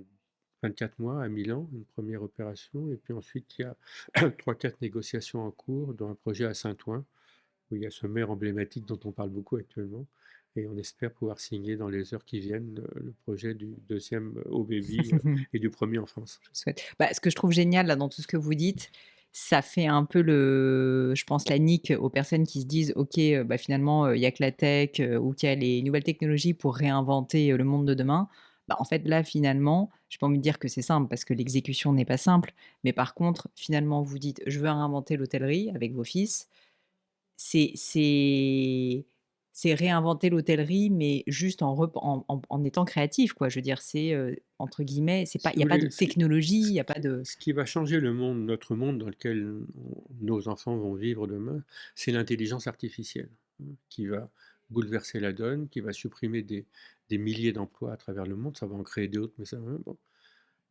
24 mois à Milan, une première opération. Et puis ensuite, il y a 3-4 négociations en cours, dont un projet à Saint-Ouen, où il y a ce maire emblématique dont on parle beaucoup actuellement. Et on espère pouvoir signer dans les heures qui viennent le projet du deuxième au baby et du premier en France. Je souhaite. Bah, ce que je trouve génial là dans tout ce que vous dites, ça fait un peu je pense la nique aux personnes qui se disent: «OK, bah, finalement, il y a que la tech, ou qu'il y a les nouvelles technologies pour réinventer, le monde de demain». Bah, en fait là finalement, j'ai pas envie de dire que c'est simple parce que l'exécution n'est pas simple, mais par contre finalement vous dites: «Je veux réinventer l'hôtellerie» avec vos fils. C'est c'est c'est réinventer l'hôtellerie, mais juste en étant créatif, quoi. Je veux dire, c'est, entre guillemets, c'est pas Si il y vous a pas de voulez, technologie, il y a pas de ce qui va changer le monde, notre monde dans lequel nos enfants vont vivre demain, c'est l'intelligence artificielle, qui va bouleverser la donne, qui va supprimer des milliers d'emplois à travers le monde. Ça va en créer d'autres, mais ça va, bon.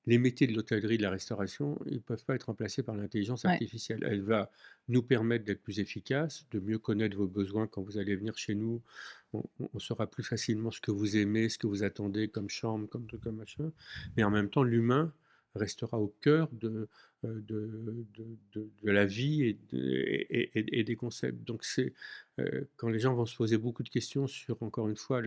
Les métiers de l'hôtellerie, de la restauration, ils ne peuvent pas être remplacés par l'intelligence ouais. artificielle. Elle va nous permettre d'être plus efficaces, de mieux connaître vos besoins quand vous allez venir chez nous. On saura plus facilement ce que vous aimez, ce que vous attendez comme chambre, comme truc, comme machin. Mais en même temps, l'humain restera au cœur de la vie et des concepts. Donc c'est quand les gens vont se poser beaucoup de questions sur, encore une fois,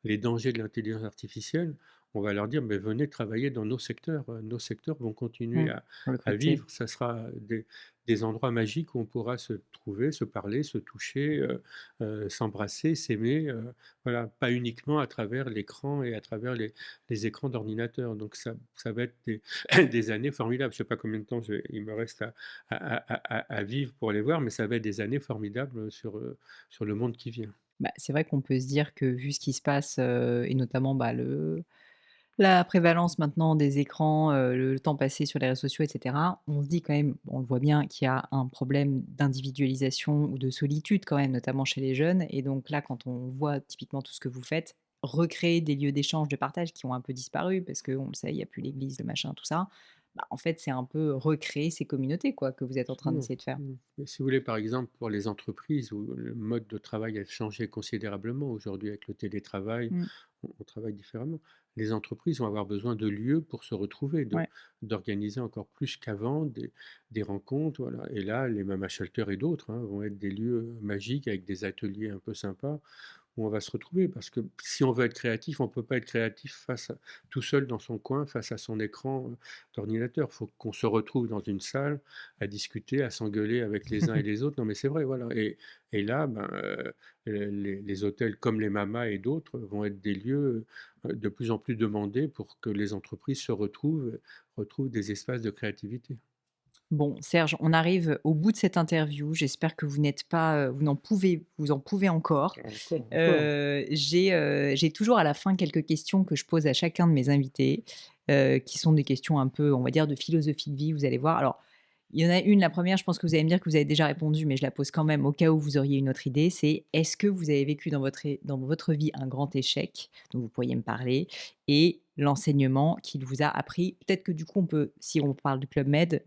les dangers de l'intelligence artificielle, on va leur dire: «Mais venez travailler dans nos secteurs vont continuer Mmh. Pour le à côté vivre, ça sera des endroits magiques où on pourra se trouver, se parler, se toucher, s'embrasser, s'aimer, voilà, pas uniquement à travers l'écran et à travers les écrans d'ordinateur». Donc ça va être des des années formidables. Je sais pas combien de temps il me reste à vivre pour les voir, mais ça va être des années formidables sur le monde qui vient. bah, c'est vrai qu'on peut se dire que vu ce qui se passe, et notamment, bah, la prévalence maintenant des écrans, le temps passé sur les réseaux sociaux et cetera, on se dit quand même, on le voit bien qu'il y a un problème d'individualisation ou de solitude quand même, notamment chez les jeunes et donc là, quand on voit typiquement tout ce que vous faites, recréer des lieux d'échange, de partage qui ont un peu disparu parce qu'on le sait, il y a plus l'église, le machin, tout ça, bah, en fait, c'est un peu recréer ces communautés quoi, que vous êtes en train Absolument. d'essayer de faire. Mais si vous voulez, par exemple, pour les entreprises où le mode de travail a changé considérablement aujourd'hui avec le télétravail, Mmh, on travaille différemment. Les entreprises vont avoir besoin de lieux pour se retrouver, ouais. d'organiser encore plus qu'avant des rencontres, voilà. Et là, les Mama Shelter et d'autres, vont être des lieux magiques avec des ateliers un peu sympas où on va se retrouver. Parce que si on veut être créatif, on ne peut pas être créatif tout seul dans son coin, face à son écran d'ordinateur. Il faut qu'on se retrouve dans une salle à discuter, à s'engueuler avec les uns et les autres. Non, mais c'est vrai, voilà. Et là, ben, les hôtels comme les Mamas et d'autres vont être des lieux de plus en plus demandés pour que les entreprises retrouvent des espaces de créativité. Bon, Serge, on arrive au bout de cette interview. J'espère que vous en pouvez encore. Encore, encore. J'ai toujours à la fin quelques questions que je pose à chacun de mes invités, qui sont des questions un peu, on va dire, de philosophie de vie, vous allez voir. Alors, il y en a une, la première, je pense que vous allez me dire que vous avez déjà répondu, mais je la pose quand même au cas où vous auriez une autre idée, c'est: est-ce que vous avez vécu dans votre vie un grand échec dont vous pourriez me parler et l'enseignement qu'il vous a appris? Peut-être que du coup on peut, si on parle du Club Med,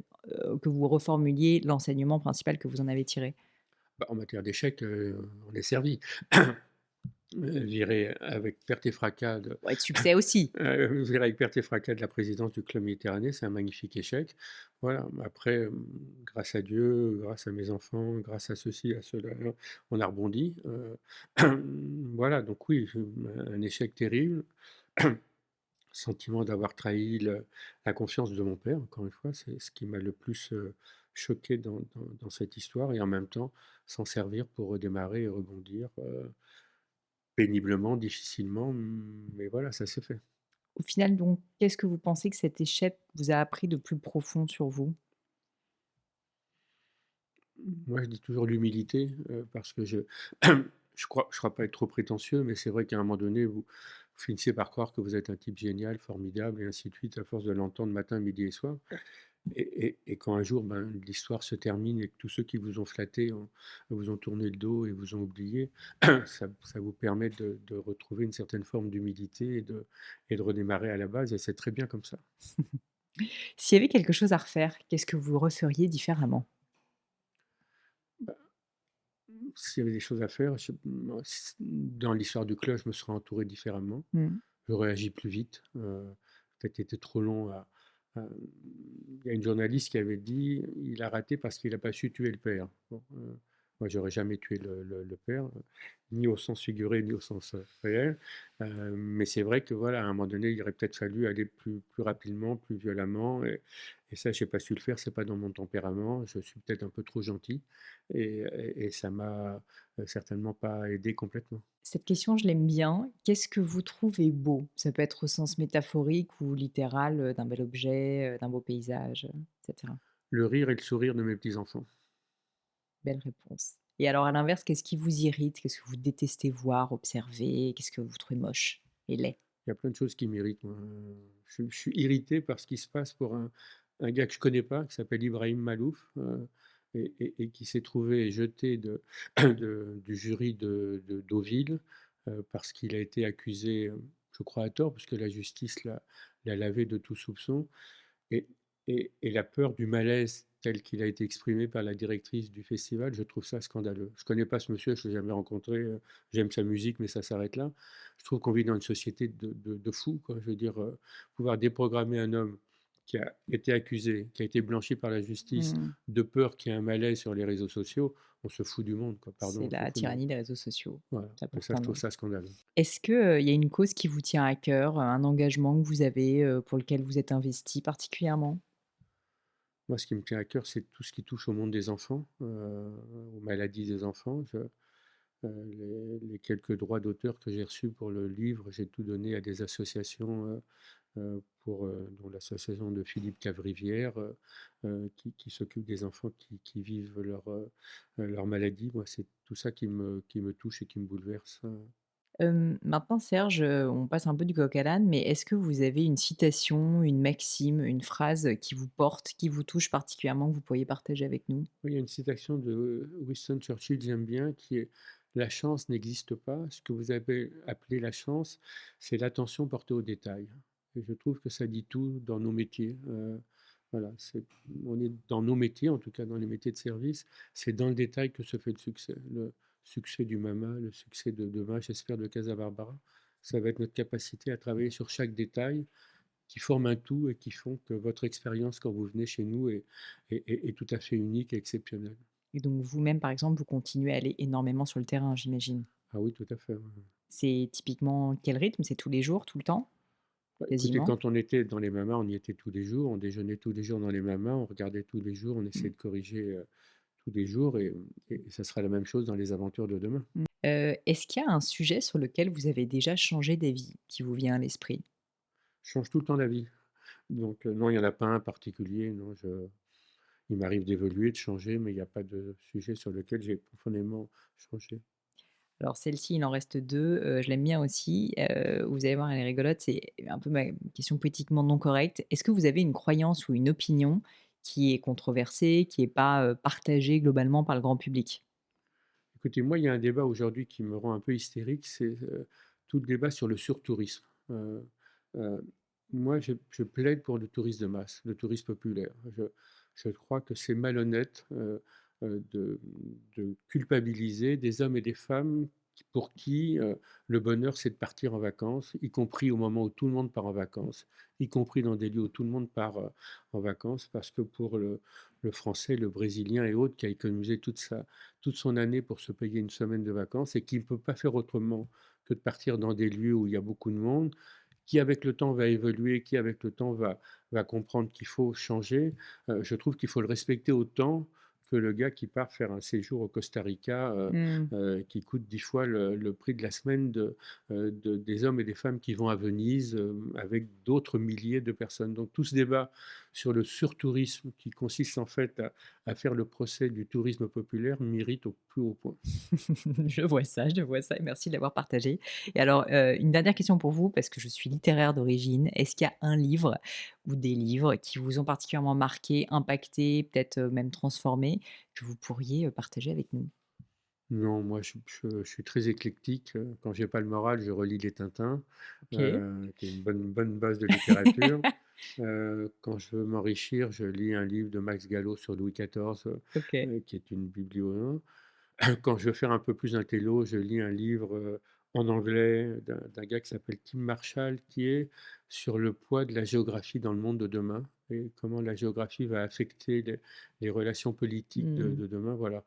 que vous reformuliez l'enseignement principal que vous en avez tiré. Bah, en matière d'échecs, on est servi. Viré avec perte et fracas Bon et de succès aussi. viré avec perte et fracas de la présidence du club méditerranéen, c'est un magnifique échec. Voilà, après, grâce à Dieu, grâce à mes enfants, grâce à ceci, à cela, on a rebondi, voilà, donc oui, un échec terrible, sentiment d'avoir trahi la confiance de mon père, encore une fois, c'est ce qui m'a le plus, choqué dans cette histoire et en même temps, s'en servir pour redémarrer et rebondir, péniblement, difficilement, mais voilà, ça s'est fait. Au final donc, qu'est-ce que vous pensez que cet échec vous a appris de plus profond sur vous? Moi, je dis toujours l'humilité, parce que je crois pas être trop prétentieux, mais c'est vrai qu'à un moment donné, vous finissez par croire que vous êtes un type génial, formidable et ainsi de suite, à force de l'entendre matin, midi et soir. Et quand un jour, ben, l'histoire se termine et que tous ceux qui vous ont flatté vous ont tourné le dos et vous ont oublié, ça vous permet de retrouver une certaine forme d'humilité et de redémarrer à la base et c'est très bien comme ça. S'il y avait quelque chose à refaire, qu'est-ce que vous referiez différemment? s'il y avait des choses à faire, dans l'histoire du club, je me serais entouré différemment. Mmh. J'aurais agi plus vite, peut-être été trop long à il y a une journaliste qui avait dit: «Il a raté parce qu'il a pas su tuer le père». Bon, moi j'aurais jamais tué le père, ni au sens figuré, ni au sens, réel, mais c'est vrai que voilà, à un moment donné, il aurait peut-être fallu aller plus rapidement, plus violemment et ça j'ai pas su le faire, c'est pas dans mon tempérament. Je suis peut-être un peu trop gentil et ça m'a, certainement pas aidé complètement. Cette question, je l'aime bien. Qu'est-ce que vous trouvez beau? Ça peut être au sens métaphorique ou littéral, d'un bel objet, d'un beau paysage, et cetera. Le rire et le sourire de mes petits-enfants. Belle réponse. Et alors à l'inverse, qu'est-ce qui vous irrite? Qu'est-ce que vous détestez voir, observer? Qu'est-ce que vous trouvez moche et laid? Il y a plein de choses qui m'irritent, moi, je suis irrité par ce qui se passe pour un gars que je connais pas, qui s'appelle Ibrahim Malouf, et qui s'est trouvé jeté du jury de Deauville, parce qu'il a été accusé, je crois à tort, puisque la justice l'a lavé de tout soupçon. Et et la peur du malaise tel qu'il a été exprimé par la directrice du festival, je trouve ça scandaleux. Je connais pas ce monsieur, je l'ai jamais rencontré, j'aime sa musique, mais ça s'arrête là. Je trouve qu'on vit dans une société de fous, quoi. Je veux dire, pouvoir déprogrammer un homme qui a été accusé, qui a été blanchi par la justice, Mmh. de peur qu'il y ait un malaise sur les réseaux sociaux, on se fout du monde, quoi. Pardon, C'est on se la fout du monde. tyrannie des réseaux sociaux. Voilà, Ça et ça, porte je un trouve nom. ça scandaleux. Est-ce que, il y a une cause qui vous tient à cœur, un engagement que vous avez, pour lequel vous êtes investi particulièrement? Moi, ce qui me tient à cœur, c'est tout ce qui touche au monde des enfants, aux maladies des enfants. Les quelques droits d'auteur que j'ai reçus pour le livre, j'ai tout donné à des associations, dont l'association de Philippe Cavrivière, qui s'occupe des enfants qui vivent leur maladie. Moi, c'est tout ça qui me touche et qui me bouleverse, Maintenant Serge, on passe un peu du coq à l'âne, mais est-ce que vous avez une citation, une maxime, une phrase qui vous porte, qui vous touche particulièrement, que vous pourriez partager avec nous? Oui, il y a une citation de Winston Churchill, j'aime bien, qui est: «La chance n'existe pas. Ce que vous avez appelé la chance, c'est l'attention portée aux détails». Et je trouve que ça dit tout dans nos métiers. Voilà, on est dans nos métiers, en tout cas dans les métiers de service, c'est dans le détail que se fait le succès. Le succès du MAMA, le succès de demain, j'espère, de Casa Barbara, ça va être notre capacité à travailler sur chaque détail qui forment un tout et qui font que votre expérience quand vous venez chez nous est tout à fait unique et exceptionnelle. Et donc vous-même, par exemple, vous continuez à aller énormément sur le terrain, j'imagine? Ah oui, tout à fait, ouais, ouais. C'est typiquement quel rythme? C'est tous les jours, tout le temps? Bah, écoutez, Quasiment? quand on était dans les mamas, on y était tous les jours, on déjeunait tous les jours dans les mamas, on regardait tous les jours, on Mmh. essayait de corriger, tous les jours et ça sera la même chose dans les aventures de demain. Mmh. Est-ce qu'il y a un sujet sur lequel vous avez déjà changé d'avis, qui vous vient à l'esprit? Je change tout le temps d'avis, donc non, il y en a pas un particulier, non, il m'arrive d'évoluer, de changer, mais il y a pas de sujet sur lequel j'ai profondément changé. Alors celle-ci, il en reste 2. Je l'aime bien aussi, vous allez voir, elle est rigolote, c'est un peu ma question politiquement non correcte. Est-ce que vous avez une croyance ou une opinion qui est controversée, qui est pas, partagée globalement par le grand public? Écoutez, moi, il y a un débat aujourd'hui qui me rend un peu hystérique, c'est, tout le débat sur le surtourisme. Heu, Moi, je plaide pour le tourisme de masse, le tourisme populaire. Je crois que c'est malhonnête, de culpabiliser des hommes et des femmes pour qui, le bonheur, c'est de partir en vacances, y compris au moment où tout le monde part en vacances, y compris dans des lieux où tout le monde part, en vacances. Parce que pour le Français, le Brésilien et autres, qui a économisé toute son année pour se payer une semaine de vacances et qui ne peut pas faire autrement que de partir dans des lieux où il y a beaucoup de monde, qui avec le temps va évoluer, qui avec le temps va comprendre qu'il faut changer. Je trouve qu'il faut le respecter autant que le gars qui part faire un séjour au Costa Rica, Mmh. qui coûte 10 fois le prix de la semaine des hommes et des femmes qui vont à Venise, avec d'autres milliers de personnes. Donc tout ce débat sur le surtourisme qui consiste en fait à faire le procès du tourisme populaire m'irrite au plus haut point. Je vois ça et merci de l'avoir partagé. Et alors, une dernière question pour vous, parce que je suis littéraire d'origine. Est-ce qu'il y a un livre ou des livres qui vous ont particulièrement marqué, impacté, peut-être, même transformé, que vous pourriez, partager avec nous? Non, moi je suis très éclectique, quand j'ai pas le moral, je relis les Tintins, OK. qui est une bonne base de littérature. Quand je veux m'enrichir, je lis un livre de Max Gallo sur Louis XIV, OK. qui est une biblio, hein. Quand je veux faire un peu plus intello, je lis un livre, en anglais d'un gars qui s'appelle Tim Marshall, qui est sur le poids de la géographie dans le monde de demain et comment la géographie va affecter les relations politiques Mmh, de demain, voilà.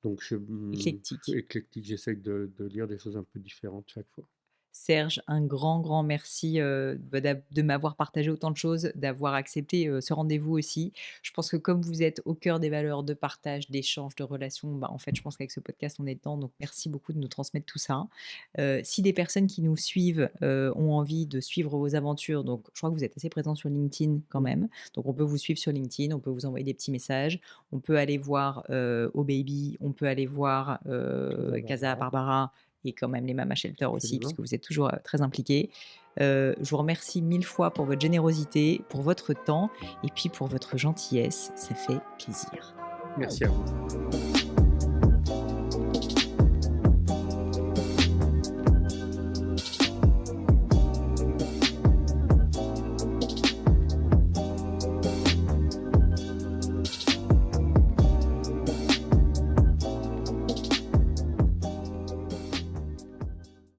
Donc je suis éclectique. éclectique, j'essaye de lire des choses un peu différentes chaque fois. Serge, un grand, grand merci, de m'avoir partagé autant de choses, d'avoir accepté, ce rendez-vous aussi. Je pense que comme vous êtes au cœur des valeurs de partage, d'échange, de relations, bah, en fait, je pense qu'avec ce podcast, on est dedans, donc merci beaucoup de nous transmettre tout ça. Si des personnes qui nous suivent, ont envie de suivre vos aventures, donc je crois que vous êtes assez présent sur LinkedIn quand Mmh. même, donc on peut vous suivre sur LinkedIn, on peut vous envoyer des petits messages, on peut aller voir, Oh Baby, on peut aller voir, Casa Casa Barbara, Barbara et quand même les Mama Shelter aussi, absolument. puisque vous êtes toujours, très impliqués. Je vous remercie 1000 fois pour votre générosité, pour votre temps et puis pour votre gentillesse, ça fait plaisir. Merci à vous.